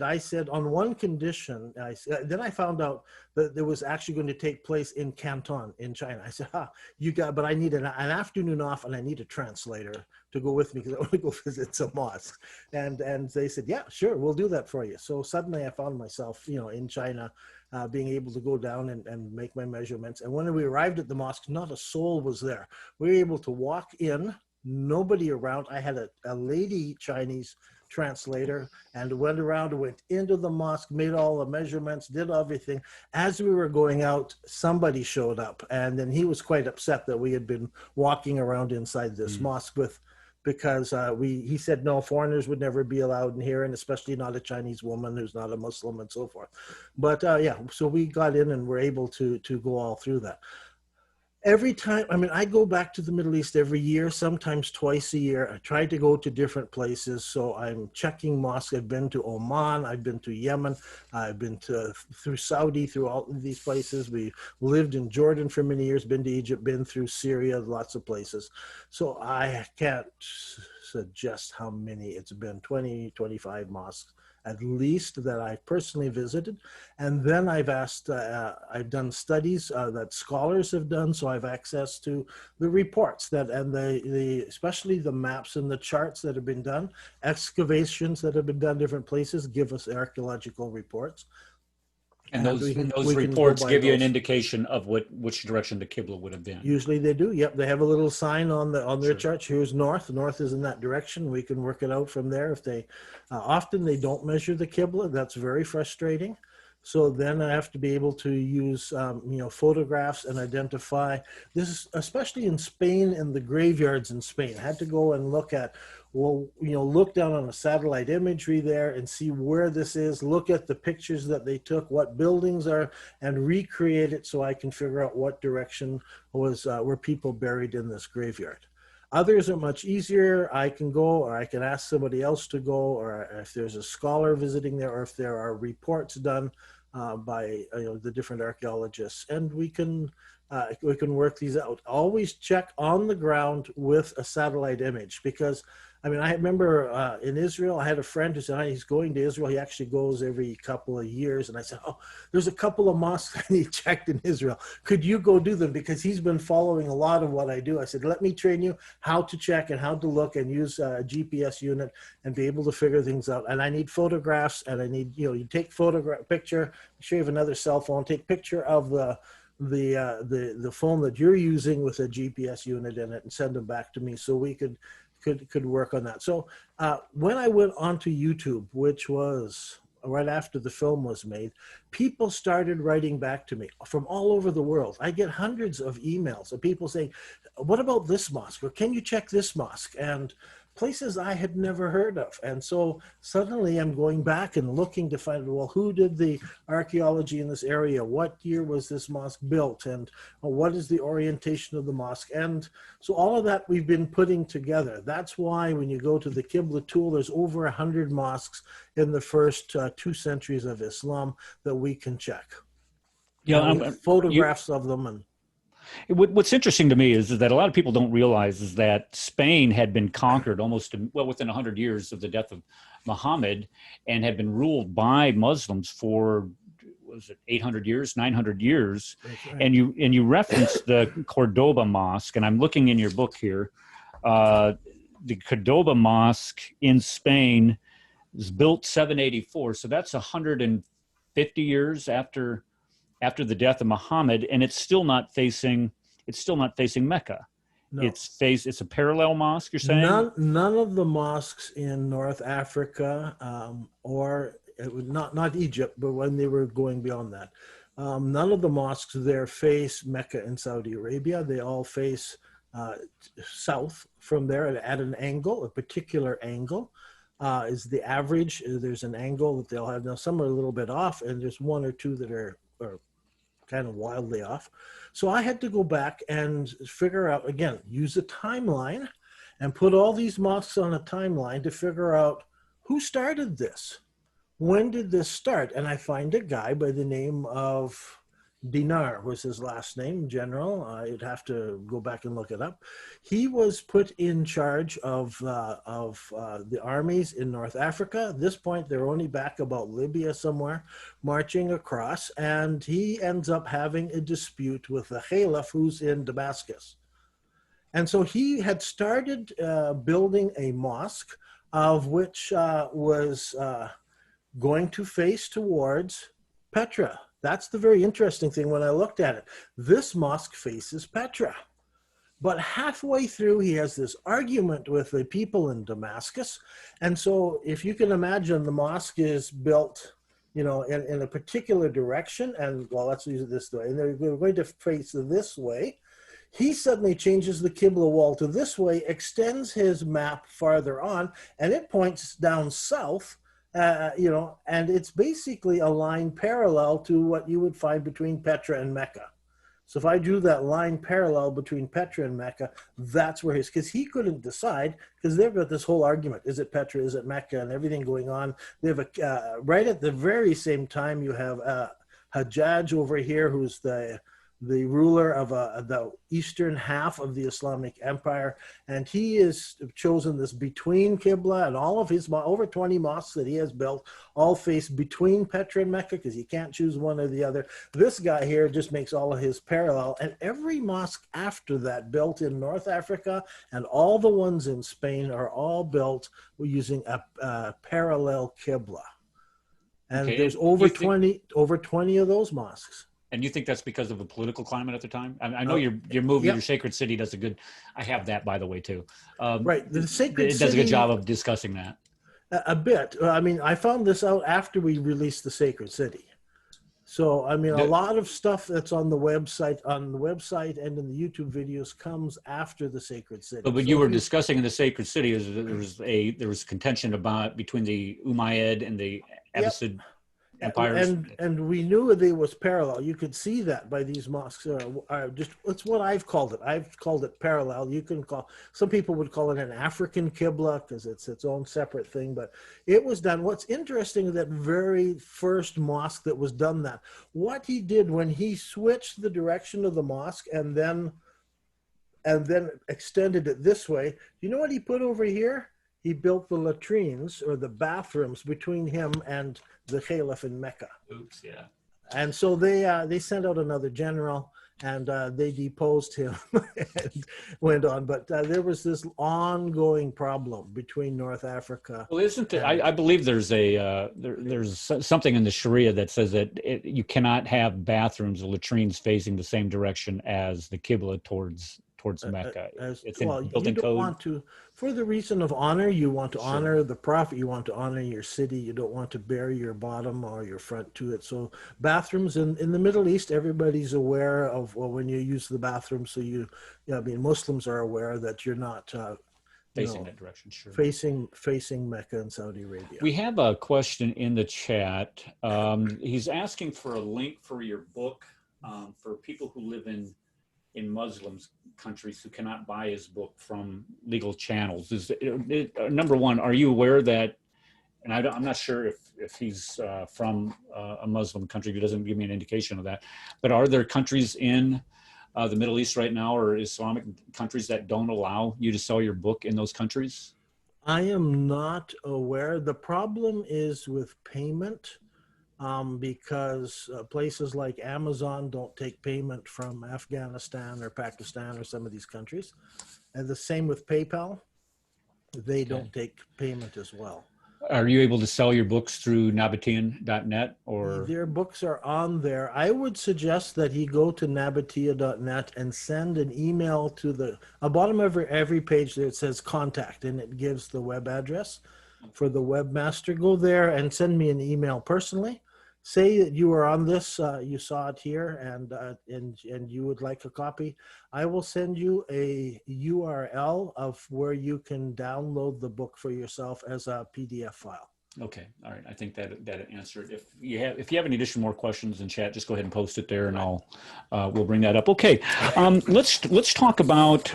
I said on one condition. Then I found out that it was actually going to take place in Canton in China. I said, you got, but I need an afternoon off, and I need a translator to go with me because I want to go visit some mosques. And they said, yeah, sure, we'll do that for you. So suddenly I found myself, you know, in China, being able to go down and make my measurements. And when we arrived at the mosque, not a soul was there. We were able to walk in, nobody around. I had a lady Chinese translator, and went around and went into the mosque, made all the measurements, did everything. As we were going out, somebody showed up, and then he was quite upset that we had been walking around inside this mosque because he said no, foreigners would never be allowed in here, and especially not a Chinese woman who's not a Muslim and so forth. But yeah, so we got in and were able to go all through that. Every time, I mean, I go back to the Middle East every year, sometimes twice a year. I try to go to different places. So I'm checking mosques. I've been to Oman. I've been to Yemen. I've been through Saudi, through all of these places. We lived in Jordan for many years, been to Egypt, been through Syria, lots of places. So I can't suggest how many. It's been 20, 25 mosques at least that I personally visited. And then I've asked, I've done studies that scholars have done, so I've access to the reports that, and especially the maps and the charts that have been done, excavations that have been done different places give us archaeological reports. And those reports give you an indication of which direction the Qibla would have been. Usually they do. Yep, they have a little sign on their charts. Here's north. North is in that direction. We can work it out from there. If they often they don't measure the Qibla, that's very frustrating. So then I have to be able to use photographs and identify this, especially in Spain and the graveyards in Spain. I had to go and look at, look down on a satellite imagery there and see where this is, look at the pictures that they took, what buildings are, and recreate it so I can figure out what direction were people buried in this graveyard. Others are much easier. I can go, or I can ask somebody else to go, or if there's a scholar visiting there, or if there are reports done by the different archaeologists, and we can work these out. Always check on the ground with a satellite image, because I mean, I remember in Israel, I had a friend who said he's going to Israel. He actually goes every couple of years. And I said, oh, there's a couple of mosques I need checked in Israel. Could you go do them? Because he's been following a lot of what I do. I said, let me train you how to check and how to look and use a GPS unit and be able to figure things out. And I need photographs, and I need, you take picture, make sure you have another cell phone, take picture of the phone that you're using with a GPS unit in it and send them back to me so we could work on that. So when I went onto YouTube, which was right after the film was made, people started writing back to me from all over the world. I get hundreds of emails of people saying, what about this mosque? Or can you check this mosque? And places I had never heard of. And so suddenly I'm going back and looking to find, well, who did the archaeology in this area? What year was this mosque built? And what is the orientation of the mosque? And so all of that we've been putting together. That's why when you go to the Qibla tool, there's over 100 mosques in the first 2 centuries of Islam that we can check. Yeah, Photographs of them. And what's interesting to me is that a lot of people don't realize is that Spain had been conquered almost, well, within 100 years of the death of Muhammad, and had been ruled by Muslims for, was it 800 years, 900 years? right. And you referenced the Cordoba Mosque, and I'm looking in your book here. The Cordoba Mosque in Spain was built 784, so that's 150 years after the death of Muhammad, and it's still not facing Mecca. No. It's a parallel mosque, you're saying? None of the mosques in North Africa, or not Egypt, but when they were going beyond that, none of the mosques there face Mecca in Saudi Arabia. They all face south from there at an angle, a particular angle. Is the average. There's an angle that they'll have. Now some are a little bit off, and there's 1 or 2 that are kind of wildly off. So I had to go back and figure out, again, use a timeline and put all these mosques on a timeline to figure out who started this. When did this start? And I find a guy by the name of Dinar was his last name, General. I'd have to go back and look it up. He was put in charge of the armies in North Africa. At this point, they're only back about Libya somewhere, marching across, and he ends up having a dispute with the Caliph who's in Damascus. And so he had started building a mosque of which was going to face towards Petra. That's the very interesting thing when I looked at it. This mosque faces Petra. But halfway through, he has this argument with the people in Damascus. And so if you can imagine, the mosque is built, in a particular direction. And, well, let's use it this way. And they're going to face this way. He suddenly changes the Qibla wall to this way, extends his map farther on, and it points down south. And it's basically a line parallel to what you would find between Petra and Mecca. So if I drew that line parallel between Petra and Mecca, that's where because he couldn't decide, because they've got this whole argument. Is it Petra? Is it Mecca? And everything going on. They have right at the very same time, you have Hajjaj over here, who's the ruler of the eastern half of the Islamic Empire, and he is chosen this between Qibla, and all of his over 20 mosques that he has built all face between Petra and Mecca, because you can't choose one or the other. This guy here just makes all of his parallel, and every mosque after that built in North Africa and all the ones in Spain are all built using a parallel Qibla. And Okay. there's over 20 of those mosques. And you think that's because of the political climate at the time? I know your movie, Yep. Your Sacred City, does a good. I have that, by the way, too. Right, the Sacred It City does a good job of discussing that. a bit. I mean, I found this out after we released the Sacred City. So, I mean, a lot of stuff that's on the website and in the YouTube videos comes after the Sacred City. But what you were discussing in the Sacred City is that there was contention between the Umayyad and the Abbasid empires. And we knew they was parallel. You could see that by these mosques. It's what I've called it. I've called it parallel. You can some people would call it an African Qibla because it's its own separate thing, but it was done. What's interesting is that very first mosque that was done that, what he did when he switched the direction of the mosque and then extended it this way, you know what he put over here? He built the latrines or the bathrooms between him and the Caliph in Mecca. Oops, yeah. And so they sent out another general, and they deposed him and went on. But there was this ongoing problem between North Africa. Well, isn't it? I believe there's there's something in the Sharia that says that you cannot have bathrooms or latrines facing the same direction as the Qibla towards Mecca. It's in built-in you don't code. want to, for the reason of honor, you want to honor the prophet, you want to honor your city, you don't want to bury your bottom or your front to it. So bathrooms in the Middle East, everybody's aware of, well, when you use the bathroom, so I mean, Muslims are aware that you're not facing that direction. Sure. Facing Mecca and Saudi Arabia. We have a question in the chat. He's asking for a link for your book for people who live in Muslim countries who cannot buy his book from legal channels. Number one, are you aware that, and I'm not sure if he's from a Muslim country, he doesn't give me an indication of that, but are there countries in the Middle East right now or Islamic countries that don't allow you to sell your book in those countries? I am not aware. The problem is with payment, because places like Amazon don't take payment from Afghanistan or Pakistan or some of these countries. And the same with PayPal. They don't take payment as well. Are you able to sell your books through nabatian.net or? Their books are on there. I would suggest that he go to nabatia.net and send an email to the bottom of every page there. It says contact, and it gives the web address for the webmaster. Go there and send me an email personally. Say that you were on this, you saw it here, and you would like a copy. I will send you a URL of where you can download the book for yourself as a PDF file. Okay, all right. I think that answered. If you have any additional more questions in chat, just go ahead and post it there, and we'll bring that up. Okay, let's talk about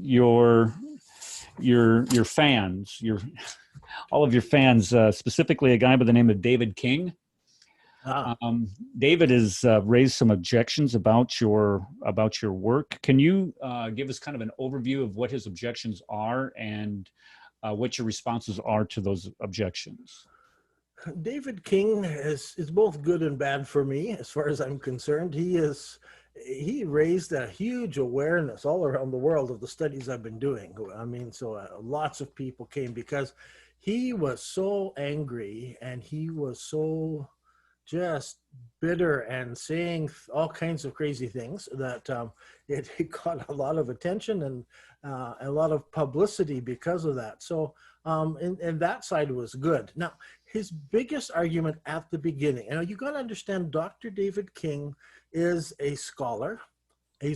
your fans, all of your fans, specifically a guy by the name of David King. David has raised some objections about your work. Can you give us kind of an overview of what his objections are and what your responses are to those objections? David King is both good and bad for me, as far as I'm concerned. He raised a huge awareness all around the world of the studies I've been doing. I mean, so lots of people came because he was so angry and he was so just bitter and saying all kinds of crazy things that it got a lot of attention and a lot of publicity because of that. So, and that side was good. Now, his biggest argument at the beginning, you got to understand, Dr. David King is a scholar. He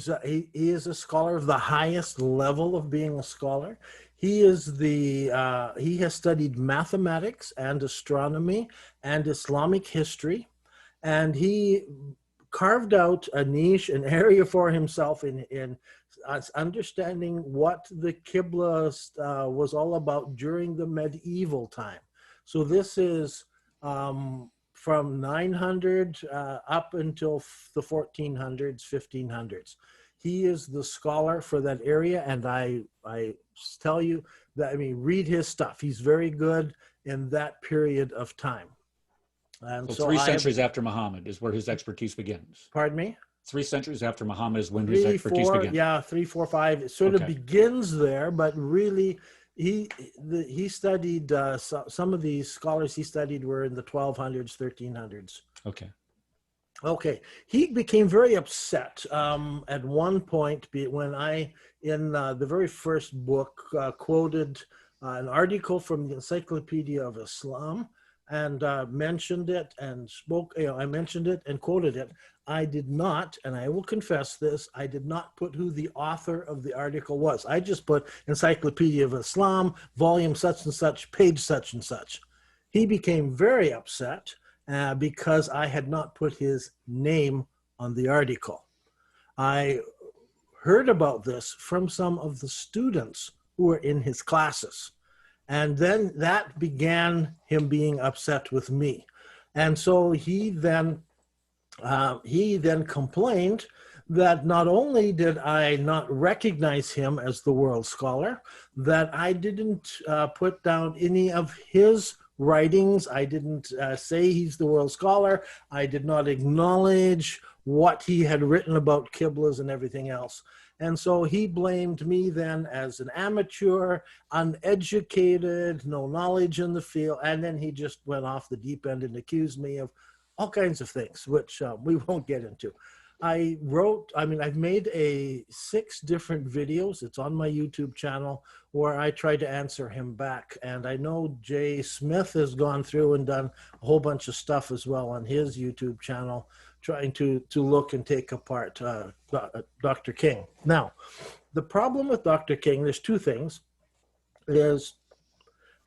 is a scholar of the highest level of being a scholar. He has studied mathematics and astronomy and Islamic history, and he carved out a niche, an area for himself in understanding what the Qibla was all about during the medieval time. So this is from 900 up until the 1400s, 1500s. He is the scholar for that area, and I tell you that, read his stuff. He's very good in that period of time. And so 3 centuries after Muhammad is where his expertise begins. Pardon me? 3 centuries after Muhammad is when his expertise begins. Yeah, 3, 4, 5. It sort of begins there, but really he studied, some of these scholars he studied were in the 1200s, 1300s. Okay. He became very upset at one point when I, in the very first book, quoted an article from the Encyclopedia of Islam and mentioned it and spoke, I mentioned it and quoted it. I did not, and I will confess this, I did not put who the author of the article was. I just put Encyclopedia of Islam, volume such and such, page such and such. He became very upset because I had not put his name on the article. I heard about this from some of the students who were in his classes. And then that began him being upset with me. And so he then complained that not only did I not recognize him as the world scholar, that I didn't put down any of his writings. I didn't say he's the world scholar. I did not acknowledge what he had written about Qiblas and everything else. And so he blamed me then as an amateur, uneducated, no knowledge in the field. And then he just went off the deep end and accused me of all kinds of things, which we won't get into. I've made 6 different videos. It's on my YouTube channel where I try to answer him back. And I know Jay Smith has gone through and done a whole bunch of stuff as well on his YouTube channel, trying to look and take apart Dr. King. Now, the problem with Dr. King, there's 2 things. is,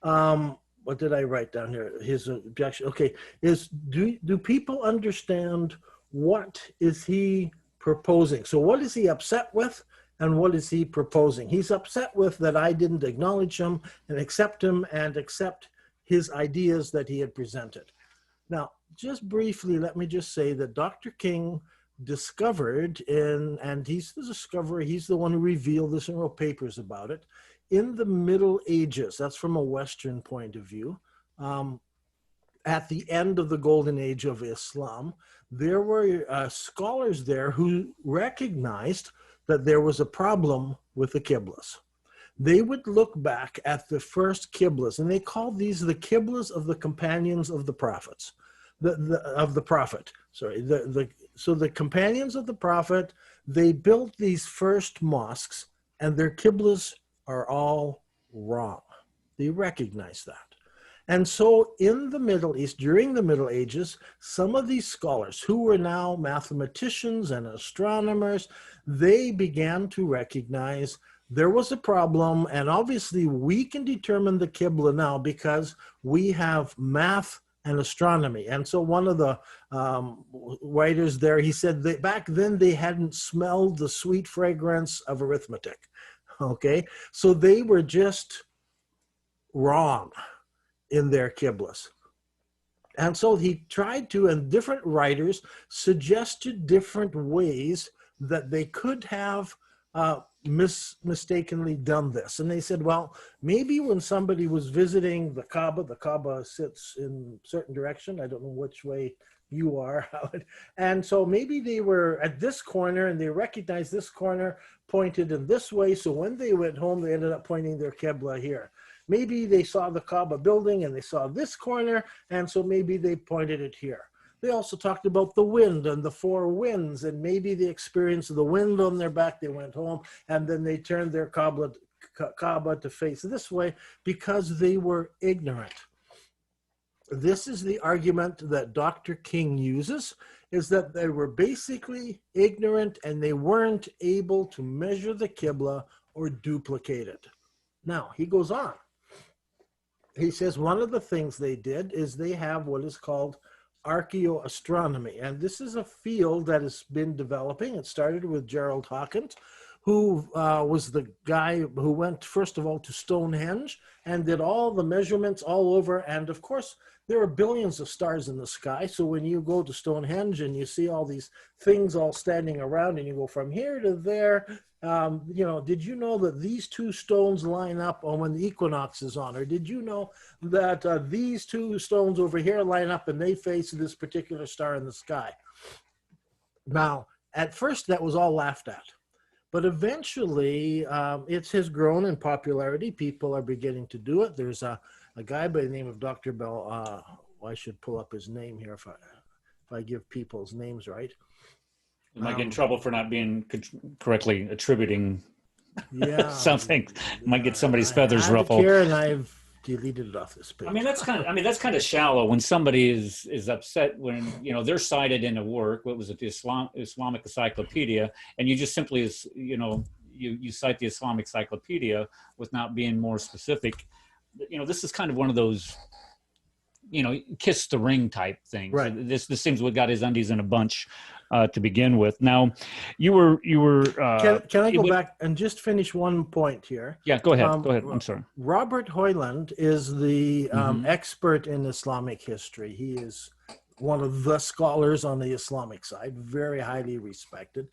what did I write down here? His objection, okay, is do people understand what is he proposing? So what is he upset with and what is he proposing? He's upset with that I didn't acknowledge him and accept his ideas that he had presented. Now, just briefly, let me just say that Dr. King discovered and he's the discoverer, he's the one who revealed this and wrote papers about it, in the Middle Ages, that's from a Western point of view, at the end of the golden age of Islam, there were scholars there who recognized that there was a problem with the Qiblas. They would look back at the first Qiblas, and they called these the Qiblas of the companions of the prophets, so the companions of the prophet, they built these first mosques, and their Qiblas are all wrong. They recognize that. And so in the Middle East, during the Middle Ages, some of these scholars who were now mathematicians and astronomers, they began to recognize there was a problem, and obviously we can determine the Qibla now because we have math and astronomy. And so one of the writers there, he said that back then they hadn't smelled the sweet fragrance of arithmetic. Okay, so they were just wrong in their Qiblas. And so he tried to, and different writers suggested different ways that they could have mistakenly done this. And they said, well, maybe when somebody was visiting the Kaaba sits in a certain direction. I don't know which way you are, Howard. And so maybe they were at this corner and they recognized this corner pointed in this way. So when they went home, they ended up pointing their Qibla here. Maybe they saw the Kaaba building and they saw this corner, and so maybe they pointed it here. They also talked about the wind and the four winds, and maybe they experienced the wind on their back. They went home, and then they turned their Kaaba to face this way because they were ignorant. This is the argument that Dr. King uses, is that they were basically ignorant and they weren't able to measure the Qibla or duplicate it. Now, he goes on. He says one of the things they did is they have what is called archaeoastronomy. And this is a field that has been developing. It started with Gerald Hawkins, who was the guy who went, first of all, to Stonehenge and did all the measurements all over. And of course, there are billions of stars in the sky. So when you go to Stonehenge and you see all these things all standing around and you go from here to there, did you know that these two stones line up on when the equinox is on? Or did you know that these two stones over here line up and they face this particular star in the sky? Now, at first, that was all laughed at. But eventually, it has grown in popularity. People are beginning to do it. There's a guy by the name of Dr. Bell. I should pull up his name here if I give people's names right. You might get in trouble for not being correctly attributing something. Might get somebody's feathers ruffled. Here, and I've deleted it off this page. That's kind of shallow when somebody is upset when they're cited in a work. What was it, the Islamic Encyclopedia, and you just simply you cite the Islamic Encyclopedia with not being more specific. This is kind of one of those kiss the ring type things. Right. This seems what got his undies in a bunch to begin with. Now, you were. Can I go back and just finish one point here? Yeah, go ahead. I'm sorry. Robert Hoyland is the expert in Islamic history. He is one of the scholars on the Islamic side, very highly respected.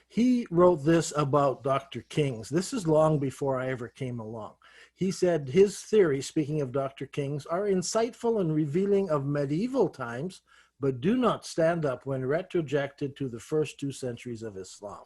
He wrote this about Dr. King's. This is long before I ever came along. He said his theories, speaking of Dr. King's, are insightful and revealing of medieval times, but do not stand up when retrojected to the first 2 centuries of Islam.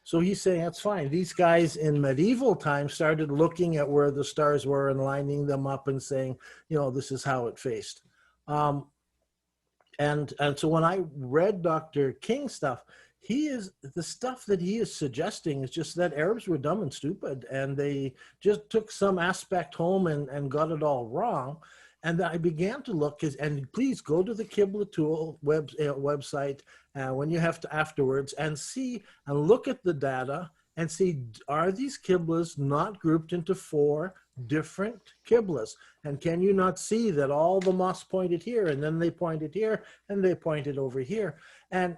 So he's saying that's fine. These guys in medieval times started looking at where the stars were and lining them up and saying, this is how it faced. And so when I read Dr. King's stuff, the stuff that he is suggesting is just that Arabs were dumb and stupid, and they just took some aspect home and got it all wrong. And I began to look, and please go to the Qibla Tool website when you have to afterwards and see and look at the data and see, are these Qiblas not grouped into 4 different Qiblas. And can you not see that all the mosques pointed here, and then they pointed here, and they pointed over here? And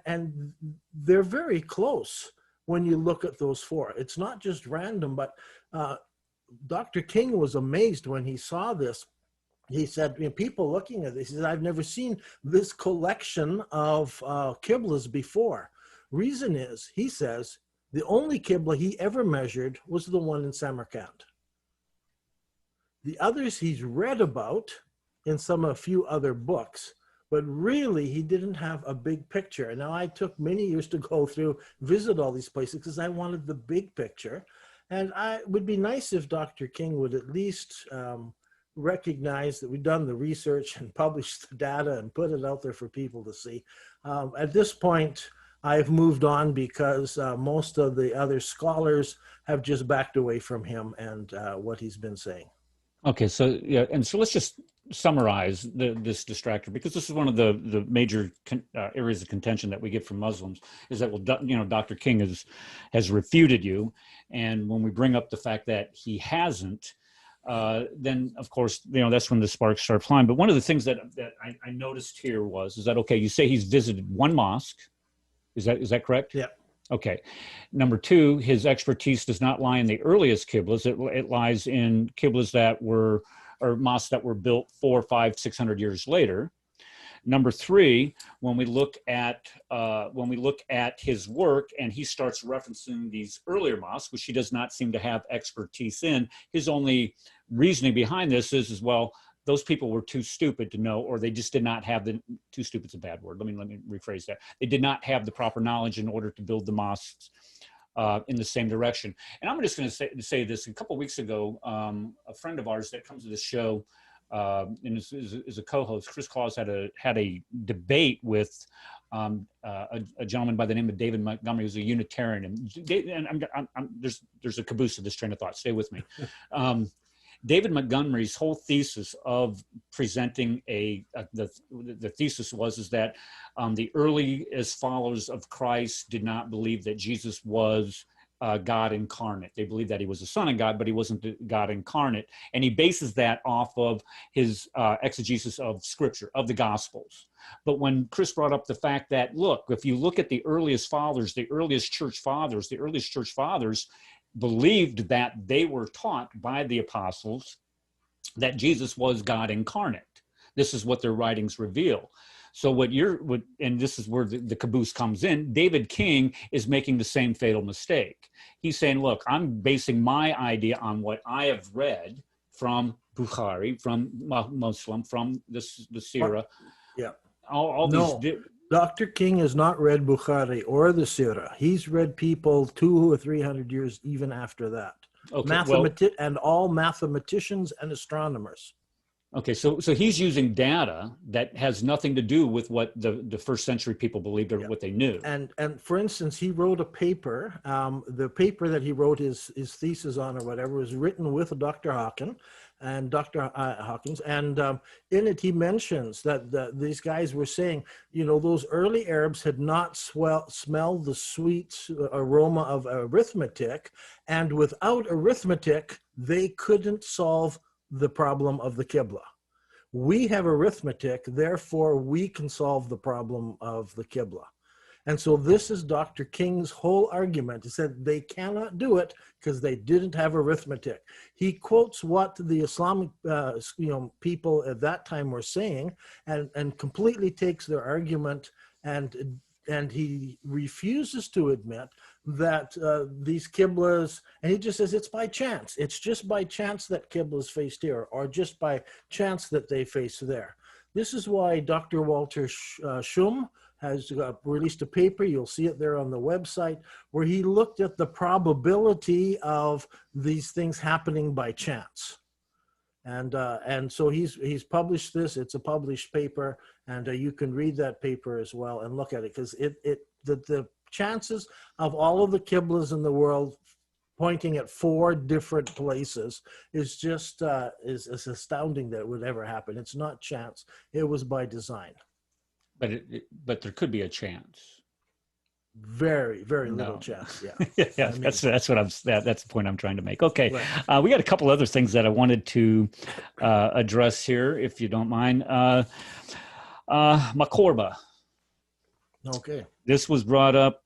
they're very close when you look at those four. It's not just random, but Dr. King was amazed when he saw this. He said, people looking at this, he said, I've never seen this collection of Qiblas before. Reason is, he says, the only Qibla he ever measured was the one in Samarkand. The others he's read about in a few other books, but really he didn't have a big picture. Now, I took many years to go through, visit all these places because I wanted the big picture. And it would be nice if Dr. King would at least recognize that we've done the research and published the data and put it out there for people to see. At this point, I've moved on because most of the other scholars have just backed away from him and what he's been saying. Okay, so yeah, and so let's just summarize this distractor, because this is one of the major areas of contention that we get from Muslims, is that, well, Dr. King has refuted you, and when we bring up the fact that he hasn't, then of course that's when the sparks start flying. But one of the things that I noticed here is that, okay, you say he's visited one mosque, is that correct? Yeah. Okay. Number two, his expertise does not lie in the earliest Qiblas. It lies in Qiblas or mosques that were built 400, 500, 600 years later. Number three, when we look at his work and he starts referencing these earlier mosques, which he does not seem to have expertise in, his only reasoning behind this is well, those people were too stupid to know, or they just did not have too stupid's a bad word. Let me rephrase that. They did not have the proper knowledge in order to build the mosques in the same direction. And I'm just going to say this. A couple of weeks ago, a friend of ours that comes to this show and is a co-host, Chris Claus, had a debate with a gentleman by the name of David Montgomery, who's a Unitarian. And there's a caboose to this train of thought. Stay with me. David Montgomery's whole thesis of presenting the thesis is that the earliest followers of Christ did not believe that Jesus was God incarnate. They believed that he was the Son of God, but he wasn't God incarnate. And he bases that off of his exegesis of Scripture, of the Gospels. But when Chris brought up the fact that, look, if you look at the earliest fathers, the earliest church fathers believed that they were taught by the apostles that Jesus was God incarnate. This is what their writings reveal. So and this is where the caboose comes in, David King is making the same fatal mistake. He's saying, look, I'm basing my idea on what I have read from Bukhari, from Muslim, from the Sirah. Yeah. All these. Dr. King has not read Bukhari or the Sirah. He's read people 200 or 300 years even after that. Okay, and all mathematicians and astronomers. Okay, so he's using data that has nothing to do with what the first century people believed or what they knew. And for instance, he wrote a paper. The paper that he wrote his thesis on or whatever was written with Dr. Hawkins. And in it he mentions that these guys were saying, those early Arabs had not smelled the sweet aroma of arithmetic, and without arithmetic, they couldn't solve the problem of the Qibla. We have arithmetic, therefore we can solve the problem of the Qibla. And so this is Dr. King's whole argument. He said they cannot do it because they didn't have arithmetic. He quotes what the Islamic people at that time were saying and completely takes their argument, and he refuses to admit that these Qiblas, and he just says it's by chance. It's just by chance that Qiblas faced here, or just by chance that they face there. This is why Dr. Walter Schum has released a paper, you'll see it there on the website, where he looked at the probability of these things happening by chance. And so he's published this. It's a published paper, and you can read that paper as well and look at it, because the chances of all of the Qiblas in the world pointing at 4 different places is just is astounding that it would ever happen. It's not chance. It was by design. But there could be a chance. Very, very little No. chance. Yeah. Yeah, I mean- that's that's the point I'm trying to make. Okay, Right. we got a couple other things that I wanted to address here, if you don't mind. Macorba. Okay. This was brought up.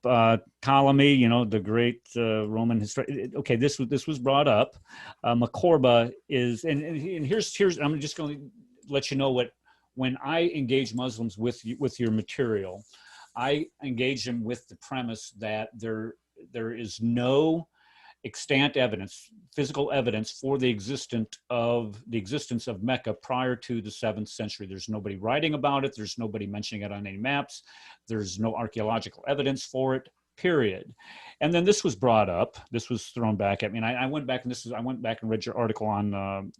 Ptolemy, you know, the great Roman historian. Okay, this was brought up. Macorba is, and here's I'm just going to let you know what, when I engage Muslims with your material, I engage them with the premise that there is no extant evidence, physical evidence for the existence of Mecca prior to the 7th century. There's nobody writing about it. There's nobody mentioning it on any maps. There's no archaeological evidence for it, period. And then this was brought up. This was thrown back at me. And I went back and read your article on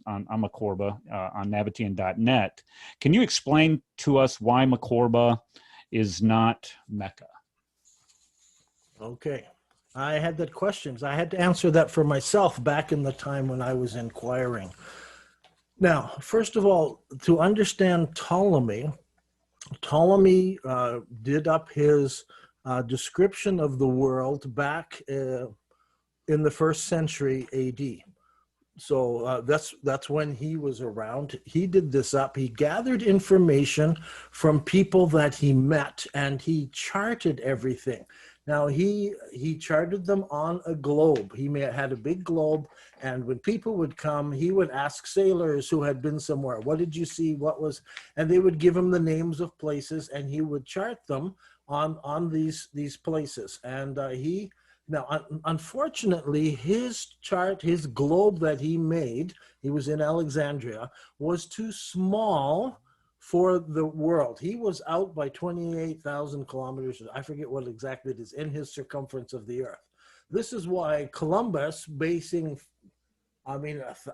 Macorba on Nabatean.net. Can you explain to us why Macorba is not Mecca? Okay. I had that question. I had to answer that for myself back in the time when I was inquiring. Now, first of all, to understand Ptolemy did up his description of the world back in the 1st century AD. So that's when he was around. He did this up. He gathered information from people that he met, and he charted everything. Now, he charted them on a globe. He had a big globe, and when people would come, he would ask sailors who had been somewhere, what did you see, what was, and they would give him the names of places, and he would chart them on these places. And unfortunately, his chart, his globe that he made, he was in Alexandria, was too small for the world. He was out by 28,000 kilometers. I forget what exactly it is in his circumference of the earth. This is why Columbus,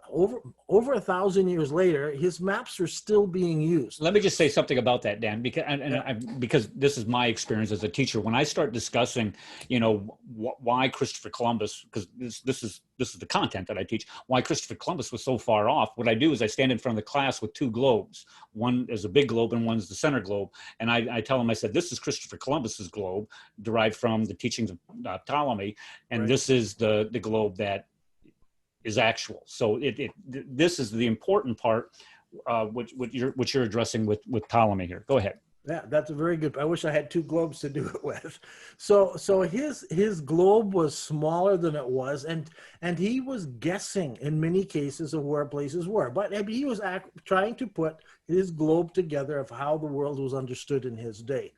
over 1,000 years later, his maps are still being used. Let me just say something about that, Dan, because because this is my experience as a teacher. When I start discussing, you know, why Christopher Columbus, because this is the content that I teach, why Christopher Columbus was so far off. What I do is I stand in front of the class with 2 globes. One is a big globe and one's the center globe, and I tell them, I said, this is Christopher Columbus's globe, derived from the teachings of Ptolemy, and Right. This is the globe that is actual. So this is the important part, what you're addressing with Ptolemy here. Go ahead. Yeah, that's a very good. I wish I had 2 globes to do it with. So his globe was smaller than it was, and he was guessing in many cases of where places were. But he was trying to put his globe together of how the world was understood in his day.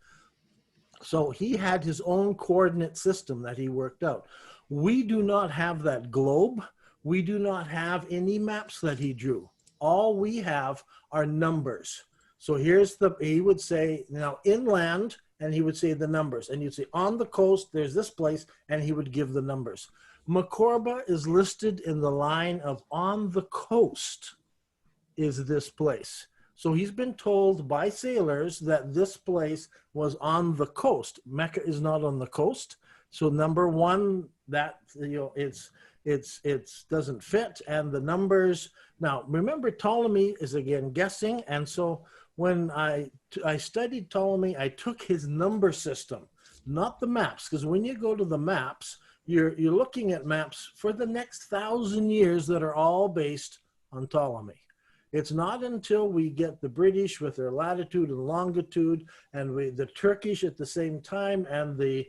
So he had his own coordinate system that he worked out. We do not have that globe. We do not have any maps that he drew. All we have are numbers. So he would say, now inland, and he would say the numbers. And you'd say on the coast, there's this place, and he would give the numbers. Macorba is listed in the line of on the coast is this place. So he's been told by sailors that this place was on the coast. Mecca is not on the coast. So number one, that, it doesn't fit, and the numbers. Now, remember, Ptolemy is again guessing, and so when I studied Ptolemy, I took his number system, not the maps, because when you go to the maps, you're looking at maps for the next 1,000 years that are all based on Ptolemy. It's not until we get the British with their latitude and longitude, and the Turkish at the same time, and the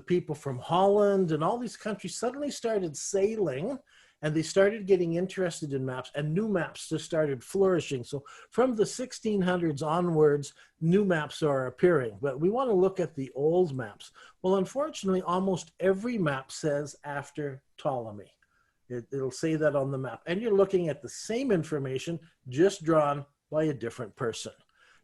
people from Holland and all these countries suddenly started sailing, and they started getting interested in maps, and new maps just started flourishing. So from the 1600s onwards, new maps are appearing. But we want to look at the old maps. Well, unfortunately, almost every map says after Ptolemy. It'll say that on the map. And you're looking at the same information, just drawn by a different person.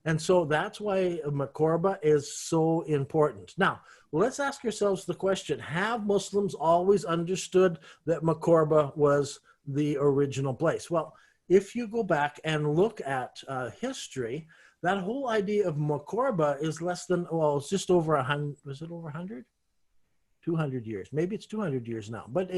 And so that's why Macorba is so important. Now, let's ask ourselves the question, have Muslims always understood that Macorba was the original place? Well, if you go back and look at history, that whole idea of Macorba is less than, well, it's just over 100, was it over 100? 200 years. Maybe it's 200 years now. But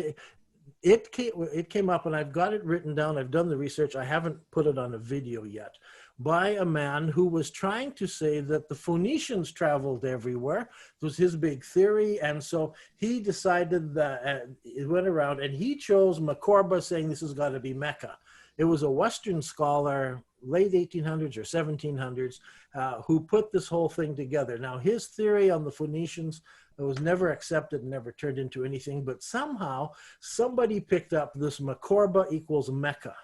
it came up, and I've got it written down. I've done the research. I haven't put it on a video yet. by a man who was trying to say that the Phoenicians traveled everywhere. It was his big theory. And so he decided that it went around, and he chose Macorba, saying this has got to be Mecca. It was a Western scholar, late 1800s or 1700s, who put this whole thing together. Now, his theory on the Phoenicians was never accepted and never turned into anything, but somehow somebody picked up this Macorba equals Mecca.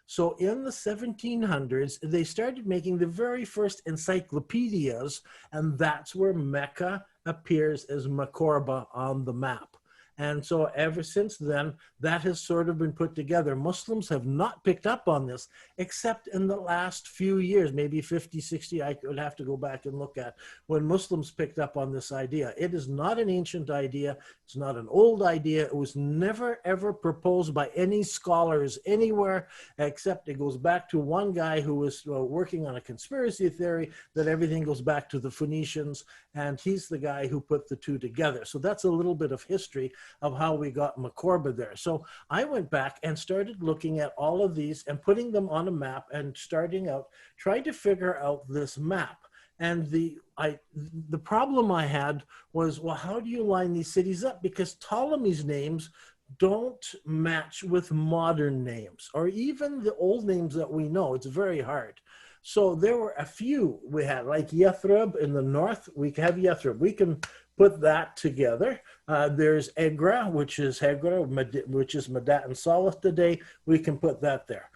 So in the 1700s, they started making the very first encyclopedias, and that's where Mecca appears as Macorba on the map. And so ever since then, that has sort of been put together. Muslims have not picked up on this, except in the last few years, maybe 50, 60, I would have to go back and look at, when Muslims picked up on this idea. It is not an ancient idea. It's not an old idea. It was never, ever proposed by any scholars anywhere, except it goes back to one guy who was working on a conspiracy theory that everything goes back to the Phoenicians, and he's the guy who put the two together. So that's a little bit of history of how we got Macorba there. So I went back and started looking at all of these and putting them on a map and starting out, trying to figure out this map. And the problem I had was, well, how do you line these cities up? Because Ptolemy's names don't match with modern names, or even the old names that we know. It's very hard. So there were a few we had, like Yathrib in the north. We have Yathrib. We can put that together. There's Egra, which is Hegra, which is Madat and Salith today. We can put that there.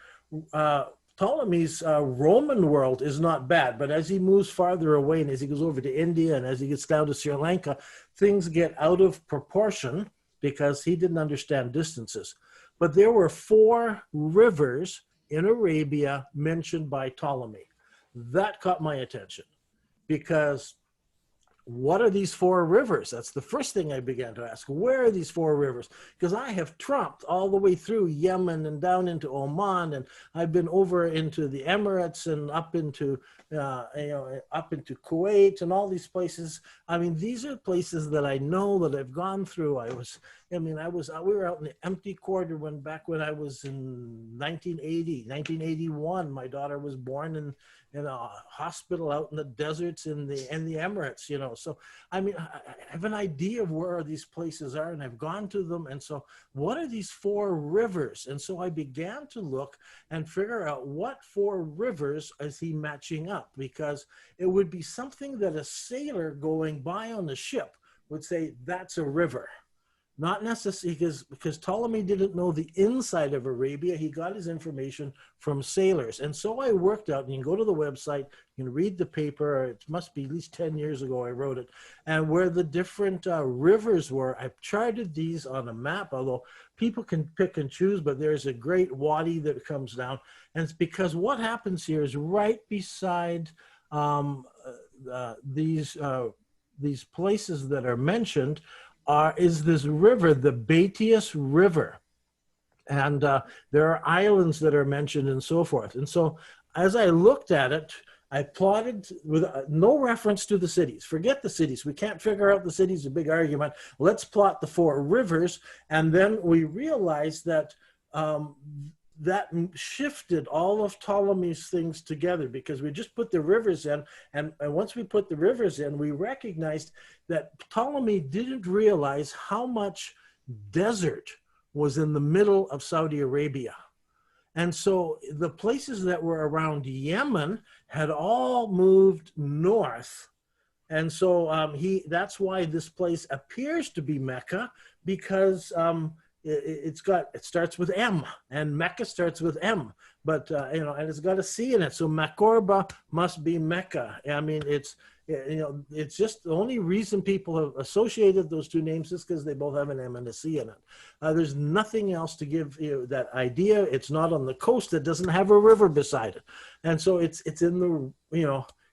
Ptolemy's Roman world is not bad, but as he moves farther away and as he goes over to India and as he gets down to Sri Lanka, things get out of proportion because he didn't understand distances. But there were 4 rivers in Arabia mentioned by Ptolemy. That caught my attention, because what are these 4 rivers? That's the first thing I began to ask. Where are these 4 rivers? Because I have trumped all the way through Yemen and down into Oman, and I've been over into the Emirates and up into Kuwait and all these places. I mean, these are places that I know, that I've gone through. We were out in the empty quarter back when I was in 1981. My daughter was born in a hospital out in the deserts in the Emirates, So, I mean, I have an idea of where these places are, and I've gone to them. And so what are these 4 rivers? And so I began to look and figure out what 4 rivers is he matching up, because it would be something that a sailor going by on the ship would say, that's a river. Not necessarily because Ptolemy didn't know the inside of Arabia. He got his information from sailors. And so I worked out, and you can go to the website, you can read the paper. It must be at least 10 years ago I wrote it. And where the different rivers were, I charted these on a map, although people can pick and choose, but there's a great wadi that comes down. And it's because what happens here is right beside these places that are mentioned is this river, the Batius River. And there are islands that are mentioned and so forth. And so as I looked at it, I plotted with no reference to the cities. Forget the cities. We can't figure out the cities, a big argument. Let's plot the 4 rivers. And then we realized that that shifted all of Ptolemy's things together, because we just put the rivers in, and once we put the rivers in, we recognized that Ptolemy didn't realize how much desert was in the middle of Saudi Arabia. And so the places that were around Yemen had all moved north. And so that's why this place appears to be Mecca, because it starts with M, and Mecca starts with M, but and it's got a C in it, so Macorba must be Mecca. I mean, it's just the only reason people have associated those 2 names is because they both have an M and a C in it. There's nothing else to give you that idea. It's not on the coast. It doesn't have a river beside it, and so it's in the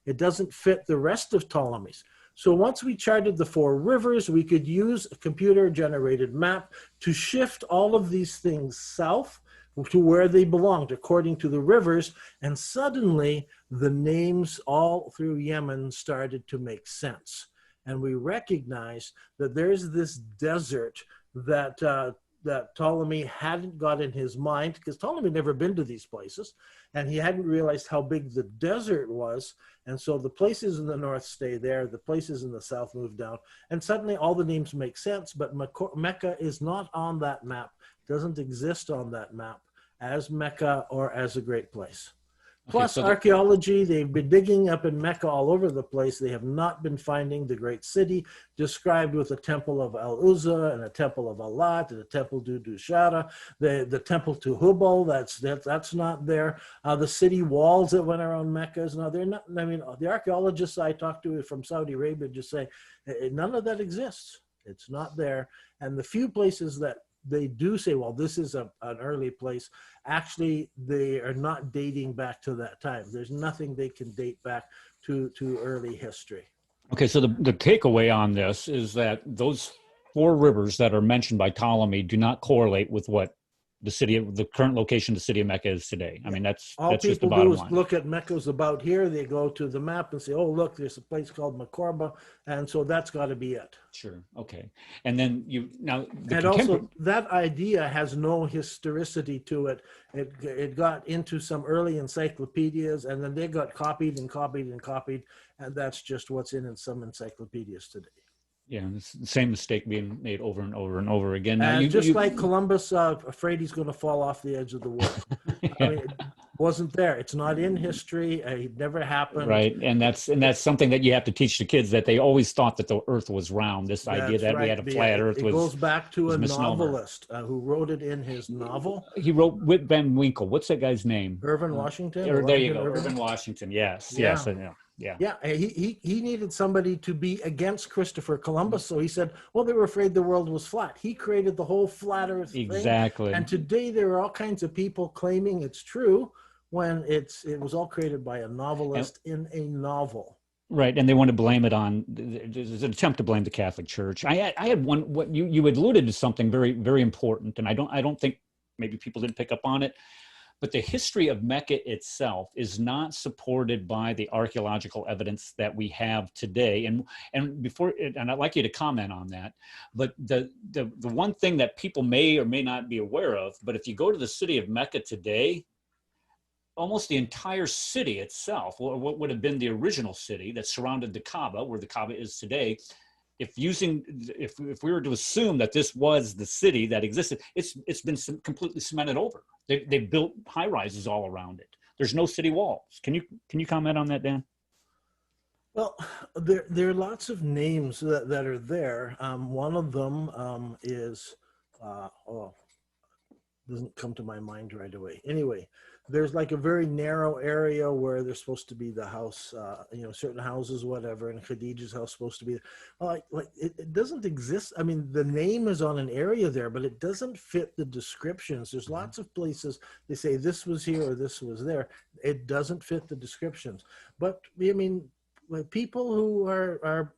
it doesn't fit the rest of Ptolemy's. So once we charted the 4 rivers, we could use a computer-generated map to shift all of these things south to where they belonged according to the rivers, and suddenly the names all through Yemen started to make sense. And we recognized that there's this desert that Ptolemy hadn't got in his mind, because Ptolemy had never been to these places, and he hadn't realized how big the desert was. And so the places in the north stay there, the places in the south move down, and suddenly all the names make sense. But Mecca is not on that map, doesn't exist on that map as Mecca or as a great place. Plus, so archaeology, they've been digging up in Mecca all over the place. They have not been finding the great city described with a temple of Al-Uzza and a temple of Alat and a temple to Dushara, the temple to Hubal, that's not there. The city walls that went around Mecca is not there. I mean, the archaeologists I talked to from Saudi Arabia just say none of that exists. It's not there. And the few places that they do say, well, this is an early place, actually, they are not dating back to that time. There's nothing they can date back to early history. Okay, so the takeaway on this is that those 4 rivers that are mentioned by Ptolemy do not correlate with what the current location of the city of Mecca is today. I mean, that's just the bottom line. All people do is look at Mecca's about here. They go to the map and say, oh, look, there's a place called Makorba. And so that's got to be it. Sure. Okay. And then also that idea has no historicity to it. It got into some early encyclopedias, and then they got copied and copied and copied. And that's just what's in some encyclopedias today. Yeah, it's the same mistake being made over and over and over again. Now, like Columbus, afraid he's going to fall off the edge of the world. Yeah. I mean, it wasn't there. It's not in history. It never happened. Right, and that's something that you have to teach the kids, that they always thought that the Earth was round. This idea that we had a flat Earth it goes back to a novelist who wrote it in his novel. He wrote with Van Winkle. What's that guy's name? Irvin Washington. There you go, Irvin Washington. Yes, yeah. Yes, I know. Yeah. He needed somebody to be against Christopher Columbus, so he said, well, they were afraid the world was flat. He created the whole flat Earth thing. Exactly. And today there are all kinds of people claiming it's true when it was all created by a novelist in a novel. Right, and they want to blame it on. There's an attempt to blame the Catholic Church. I had one. What you alluded to something very, very important, and I don't think maybe people didn't pick up on it. But the history of Mecca itself is not supported by the archaeological evidence that we have today. And I'd like you to comment on that. But the one thing that people may or may not be aware of, but if you go to the city of Mecca today, almost the entire city itself, or what would have been the original city that surrounded the Kaaba, where the Kaaba is today, if we were to assume that this was the city that existed, it's been completely cemented over. They built high rises all around it. There's no city walls. Can you comment on that, Dan? Well, there are lots of names that are there. One of them is doesn't come to my mind right away. Anyway, there's like a very narrow area where there's supposed to be the house, certain houses, whatever, and Khadija's house supposed to be. It doesn't exist. I mean, the name is on an area there, but it doesn't fit the descriptions. There's lots of places they say this was here or this was there. It doesn't fit the descriptions. But I mean, like people who are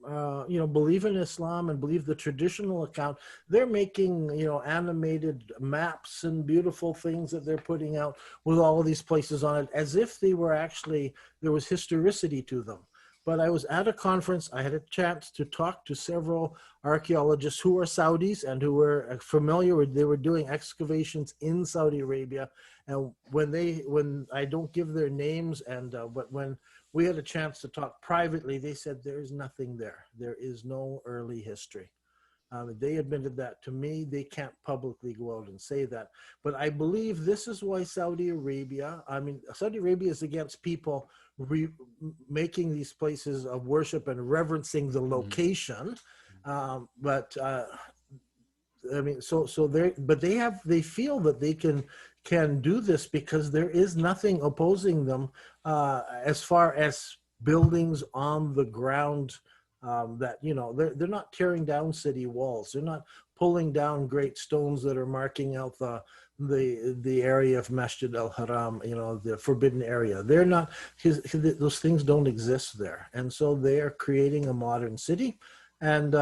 believe in Islam and believe the traditional account, they're making animated maps and beautiful things that they're putting out with all of these places on it, as if they were there was historicity to them. But I was at a conference. I had a chance to talk to several archaeologists who are Saudis and who were familiar with. They were doing excavations in Saudi Arabia, and when I don't give their names, but when we had a chance to talk privately, they said there is nothing there. There is no early history. They admitted that to me. They can't publicly go out and say that. But I believe this is why Saudi Arabia is against people making these places of worship and reverencing the location. They feel that they can do this because there is nothing opposing them as far as buildings on the ground. They're not tearing down city walls. They're not pulling down great stones that are marking out the area of Masjid al-Haram, the forbidden area. They're not, those things don't exist there. And so they are creating a modern city. And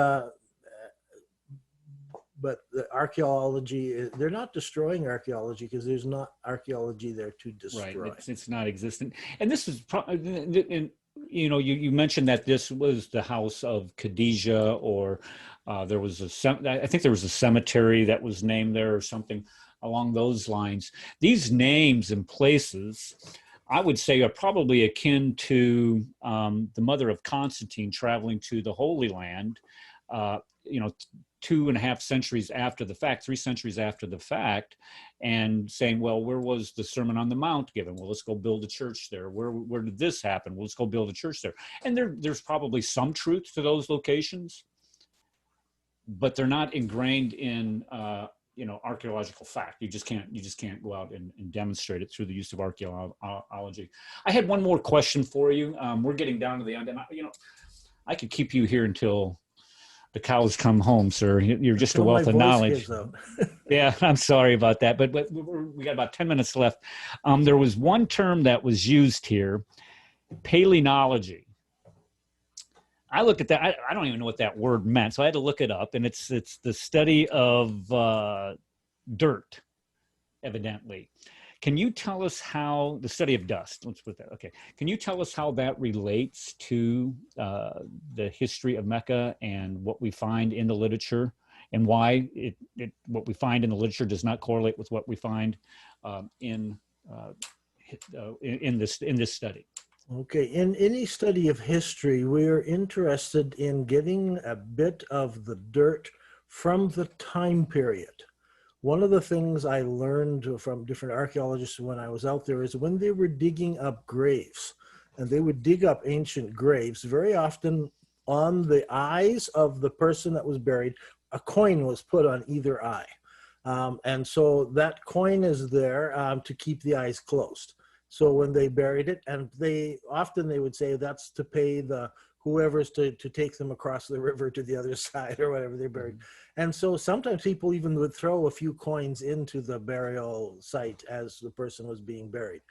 but the archaeology, they're not destroying archaeology because there's not archaeology there to destroy. Right, it's not existent. And this is probably, you know, you mentioned that this was the house of Khadijah, or there was I think there was a cemetery that was named there or something along those lines. These names and places, I would say, are probably akin to the mother of Constantine traveling to the Holy Land, you know, 2.5 centuries after the fact, 3 centuries after the fact, and saying, well, where was the Sermon on the Mount given? Well, let's go build a church there. Where did this happen? Well, let's go build a church there. And there's probably some truth to those locations, but they're not ingrained in you know, archaeological fact. You just can't go out and demonstrate it through the use of archaeology. I had one more question for you. We're getting down to the end, and you know, I could keep you here until the cows come home, sir. You're just a wealth of knowledge. Yeah, I'm sorry about that, but we got about 10 minutes left. There was one term that was used here, paleontology. I looked at that. I don't even know what that word meant, so I had to look it up. And it's the study of dirt, evidently. Can you tell us how the study of dust? Let's put that. Okay. Can you tell us how that relates to the history of Mecca and what we find in the literature, and why what we find in the literature does not correlate with what we find in this study? Okay, in any study of history, we're interested in getting a bit of the dirt from the time period. One of the things I learned from different archaeologists when I was out there is when they were digging up graves, and they would dig up ancient graves, very often on the eyes of the person that was buried, a coin was put on either eye. And so that coin is there to keep the eyes closed. So when they buried it, and they would say that's to pay the whoever's to take them across the river to the other side or whatever they buried. And so sometimes people even would throw a few coins into the burial site as the person was being buried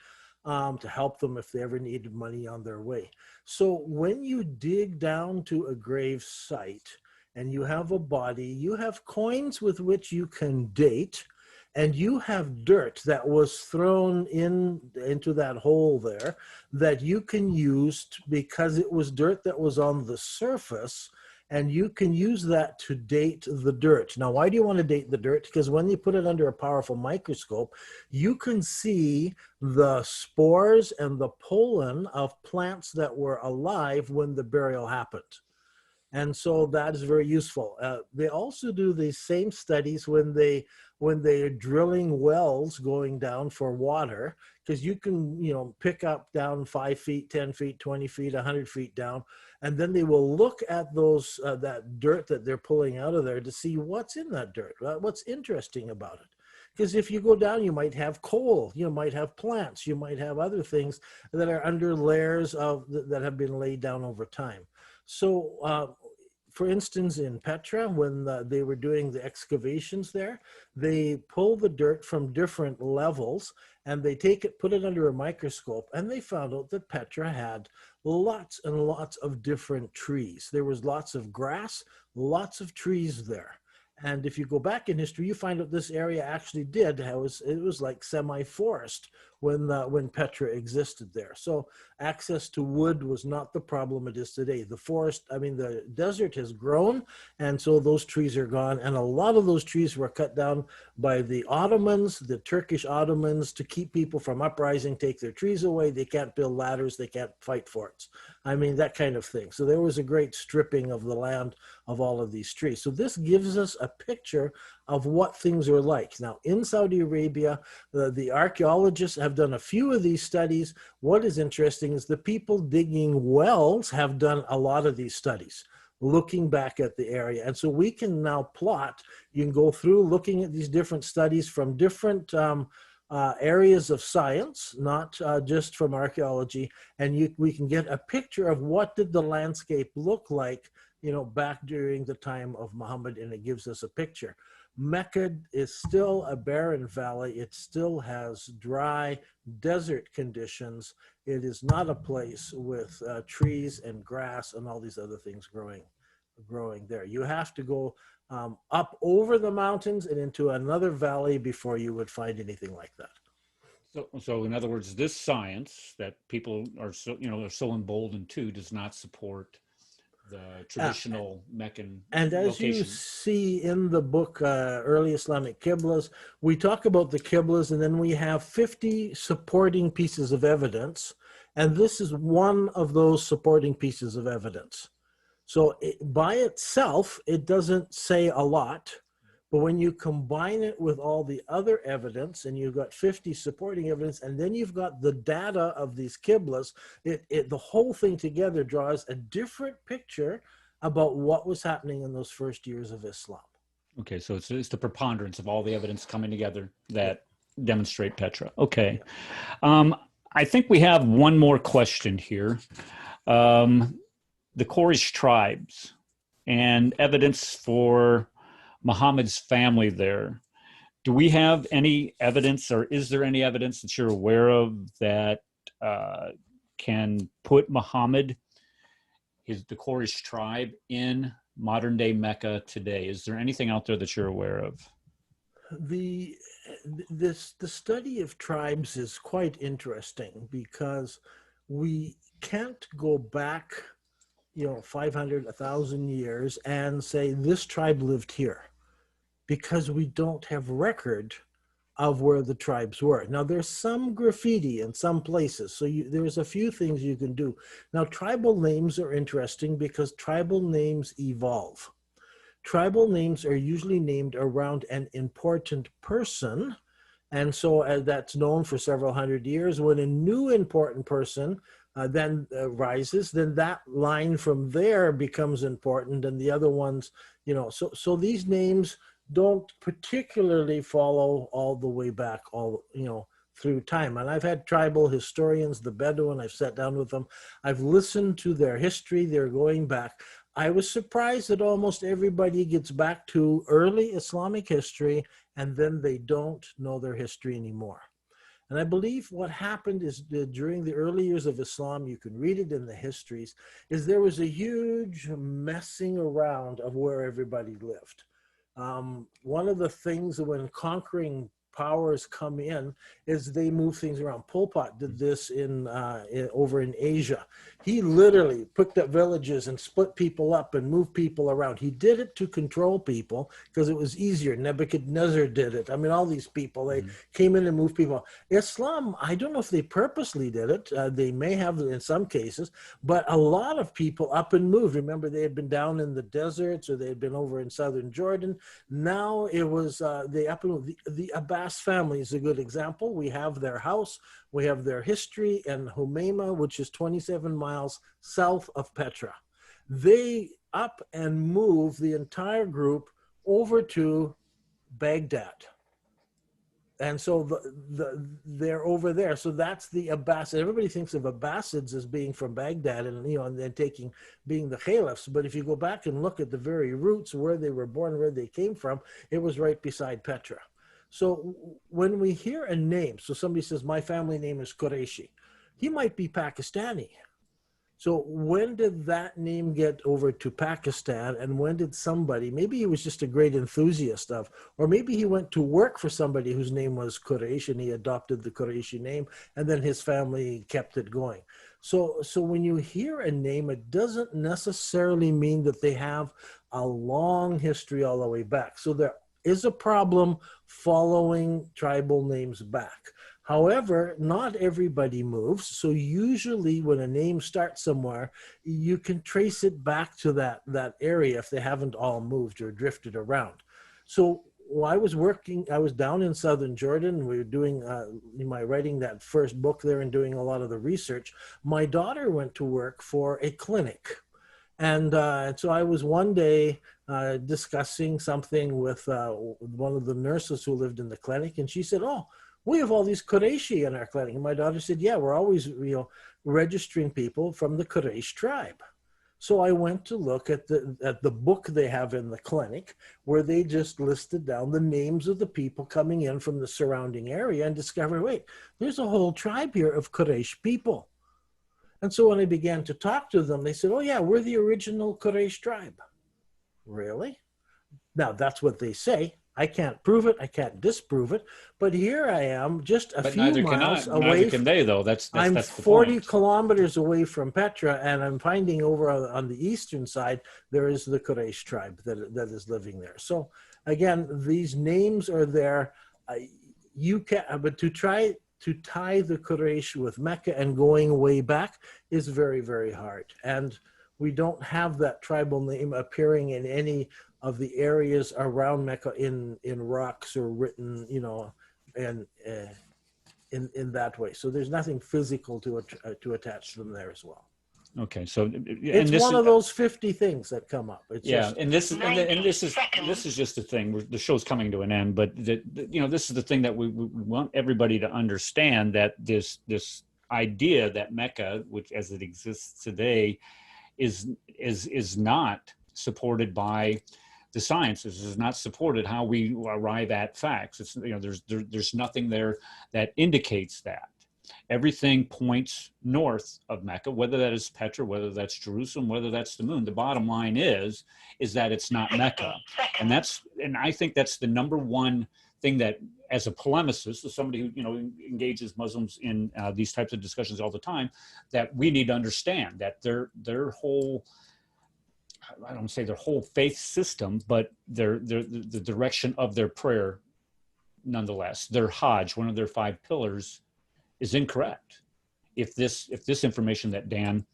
to help them if they ever needed money on their way. So when you dig down to a grave site and you have a body, you have coins with which you can date, and you have dirt that was thrown into that hole there that you can use because it was dirt that was on the surface, and you can use that to date the dirt. Now, why do you want to date the dirt? Because when you put it under a powerful microscope, you can see the spores and the pollen of plants that were alive when the burial happened. And so that is very useful. They also do these same studies when they're drilling wells going down for water, because you can, you know, pick up down 5 feet, 10 feet, 20 feet, 100 feet down, and then they will look at those that dirt that they're pulling out of there to see what's in that dirt, what's interesting about it. Because if you go down, you might have coal, you might have plants, you might have other things that are under layers that have been laid down over time. So, for instance, in Petra, when they were doing the excavations there, they pull the dirt from different levels and they put it under a microscope, and they found out that Petra had lots and lots of different trees. There was lots of grass, lots of trees there. And if you go back in history, you find out this area actually it was like semi-forest when Petra existed there. So access to wood was not the problem it is today. The desert has grown, and so those trees are gone. And a lot of those trees were cut down by the Ottomans, the Turkish Ottomans, to keep people from uprising, take their trees away. They can't build ladders, they can't fight forts. I mean, that kind of thing. So there was a great stripping of the land of all of these trees. So this gives us a picture of what things are like. Now, in Saudi Arabia, the archaeologists have done a few of these studies. What is interesting is the people digging wells have done a lot of these studies, looking back at the area. And so we can now plot, you can go through looking at these different studies from different areas of science, not just from archaeology, and we can get a picture of what did the landscape look like, you know, back during the time of Muhammad, and it gives us a picture. Mecca is still a barren valley. It still has dry desert conditions. It is not a place with trees and grass and all these other things growing there. You have to go up over the mountains and into another valley before you would find anything like that. So in other words, this science that people are are so emboldened to does not support the traditional Meccan And as you location. see in the book, Early Islamic Qiblas, we talk about the Qiblas, and then we have 50 supporting pieces of evidence. And this is one of those supporting pieces of evidence. So by itself, it doesn't say a lot. But when you combine it with all the other evidence, and you've got 50 supporting evidence, and then you've got the data of these Qiblas, the whole thing together draws a different picture about what was happening in those first years of Islam. Okay, so it's the preponderance of all the evidence coming together that demonstrate Petra. Okay. I think we have one more question here. The Quraysh tribes and evidence for Muhammad's family there. Do we have any evidence, or is there any evidence that you're aware of that can put Muhammad, the Quraysh tribe, in modern day Mecca today? Is there anything out there that you're aware of? The study of tribes is quite interesting because we can't go back 500, 1,000 years and say this tribe lived here, because we don't have record of where the tribes were. Now, there's some graffiti in some places, so there's a few things you can do. Now, tribal names are interesting because tribal names evolve. Tribal names are usually named around an important person, and so that's known for several hundred years. When a new important person then rises, then that line from there becomes important, and the other ones, so these names don't particularly follow all the way back, through time. And I've had tribal historians, the Bedouin, I've sat down with them. I've listened to their history. They're going back. I was surprised that almost everybody gets back to early Islamic history, and then they don't know their history anymore. And I believe what happened is that during the early years of Islam, you can read it in the histories, is there was a huge messing around of where everybody lived. One of the things when conquering powers come in is they move things around. Pol Pot did this over in Asia. He literally picked up villages and split people up and moved people around. He did it to control people because it was easier. Nebuchadnezzar did it. I mean, all these people, they came in and moved people. Islam, I don't know if they purposely did it. They may have in some cases, but a lot of people up and moved. Remember, they had been down in the deserts, or they had been over in southern Jordan. Now it was they up and moved. The Abbas family is a good example. We have their house, we have their history, and Humayma, which is 27 miles south of Petra. They up and move the entire group over to Baghdad. And so they're over there. So that's the Abbasids. Everybody thinks of Abbasids as being from Baghdad and and then being the caliphs. But if you go back and look at the very roots where they were born, where they came from, it was right beside Petra. So when we hear a name, so somebody says, my family name is Qureshi, he might be Pakistani. So when did that name get over to Pakistan, and when did somebody, maybe he was just a great enthusiast of, or maybe he went to work for somebody whose name was Quraysh and he adopted the Qurayshi name, and then his family kept it going. So when you hear a name, it doesn't necessarily mean that they have a long history all the way back. So there is a problem following tribal names back. However, not everybody moves. So usually when a name starts somewhere, you can trace it back to that area if they haven't all moved or drifted around. So while I was down in southern Jordan. We were doing writing that first book there and doing a lot of the research. My daughter went to work for a clinic. And so I was one day discussing something with one of the nurses who lived in the clinic, and she said, "Oh, we have all these Qurayshi in our clinic." And my daughter said, "Yeah, we're always registering people from the Quraysh tribe." So I went to look at the book they have in the clinic, where they just listed down the names of the people coming in from the surrounding area, and discovered, wait, there's a whole tribe here of Quraysh people. And so when I began to talk to them, they said, "Oh yeah, we're the original Quraysh tribe." Really? Now that's what they say. I can't prove it. I can't disprove it. But here I am, just a But few neither can I. miles Neither away. can they, though. That's I'm the 40 point. kilometers away from Petra, and I'm finding over on the eastern side, there is the Quraysh tribe that is living there. So again, these names are there. You can, but to try to tie the Quraysh with Mecca and going way back is very, very hard. And we don't have that tribal name appearing in any of the areas around Mecca in rocks or written, you know, and in that way. So there's nothing physical to attach them there as well. Okay, so It's one of those 50 things that come up. It's yeah, just, and this is 90 seconds. this is just the thing. The show's coming to an end, but you know, this is the thing that we want everybody to understand, that this idea that Mecca, which as it exists today, is not supported by the sciences, is not supported how we arrive at facts. It's, you know, there's nothing there that indicates that. Everything points north of Mecca, whether that is Petra, whether that's Jerusalem, whether that's the moon. The bottom line is that it's not Mecca. And I think that's the number one thing that, as a polemicist, as somebody who, you know, engages Muslims in these types of discussions all the time, that we need to understand that their whole, I don't say their whole faith system, but the direction of their prayer, nonetheless, their Hajj, one of their 5 pillars, is incorrect. If this information that Dan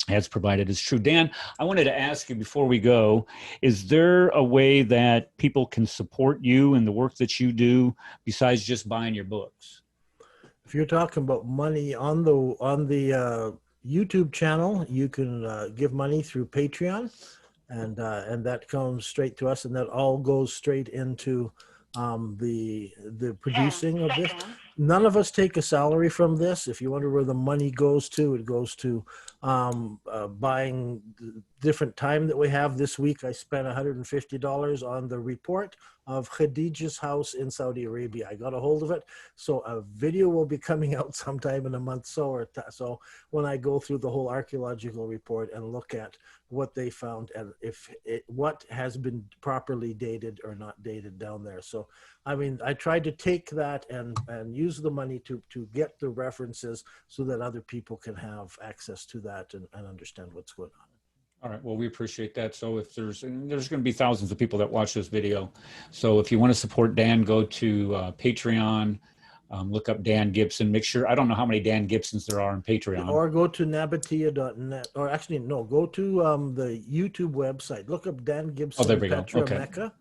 has provided is true. Dan, I wanted to ask you before we go, is there a way that people can support you and the work that you do besides just buying your books? if you're talking about money on the YouTube channel, you can give money through Patreon, and that comes straight to us, and that all goes straight into the producing of this. None of us take a salary from this. If you wonder where the money goes to, it goes to buying different time that we have. This week I spent $150 on the report of Khadija's house in Saudi Arabia. I got a hold of it, so a video will be coming out sometime in a month so when I go through the whole archaeological report and look at what they found and what has been properly dated or not dated down there. So I mean, I tried to take that and use the money to get the references so that other people can have access to that and understand what's going on. All right. Well, we appreciate that. So if there's going to be thousands of people that watch this video. So if you want to support Dan, go to Patreon, look up Dan Gibson. Make sure, I don't know how many Dan Gibsons there are on Patreon. Or go to nabatea.net, or actually, no, go to the YouTube website. Look up Dan Gibson Petra Okay. Mecca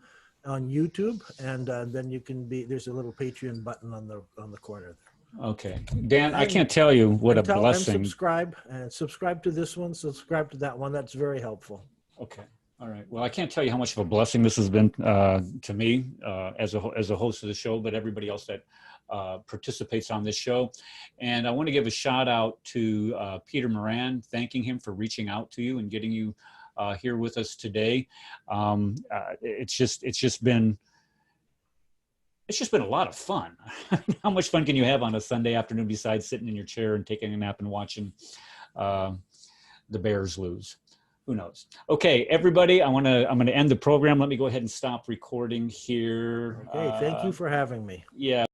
on YouTube, and then you can there's a little Patreon button on the corner there. Okay. Dan, I can't tell you what a blessing. And subscribe to this one, subscribe to that one. That's very helpful. Okay. All right. Well, I can't tell you how much of a blessing this has been to me as a host of the show, but everybody else that participates on this show. And I want to give a shout out to Peter Moran, thanking him for reaching out to you and getting you here with us today. It's just been a lot of fun. How much fun can you have on a Sunday afternoon besides sitting in your chair and taking a nap and watching the Bears lose? Who knows? Okay, everybody, I'm going to end the program. Let me go ahead and stop recording here. Okay, thank you for having me. Yeah.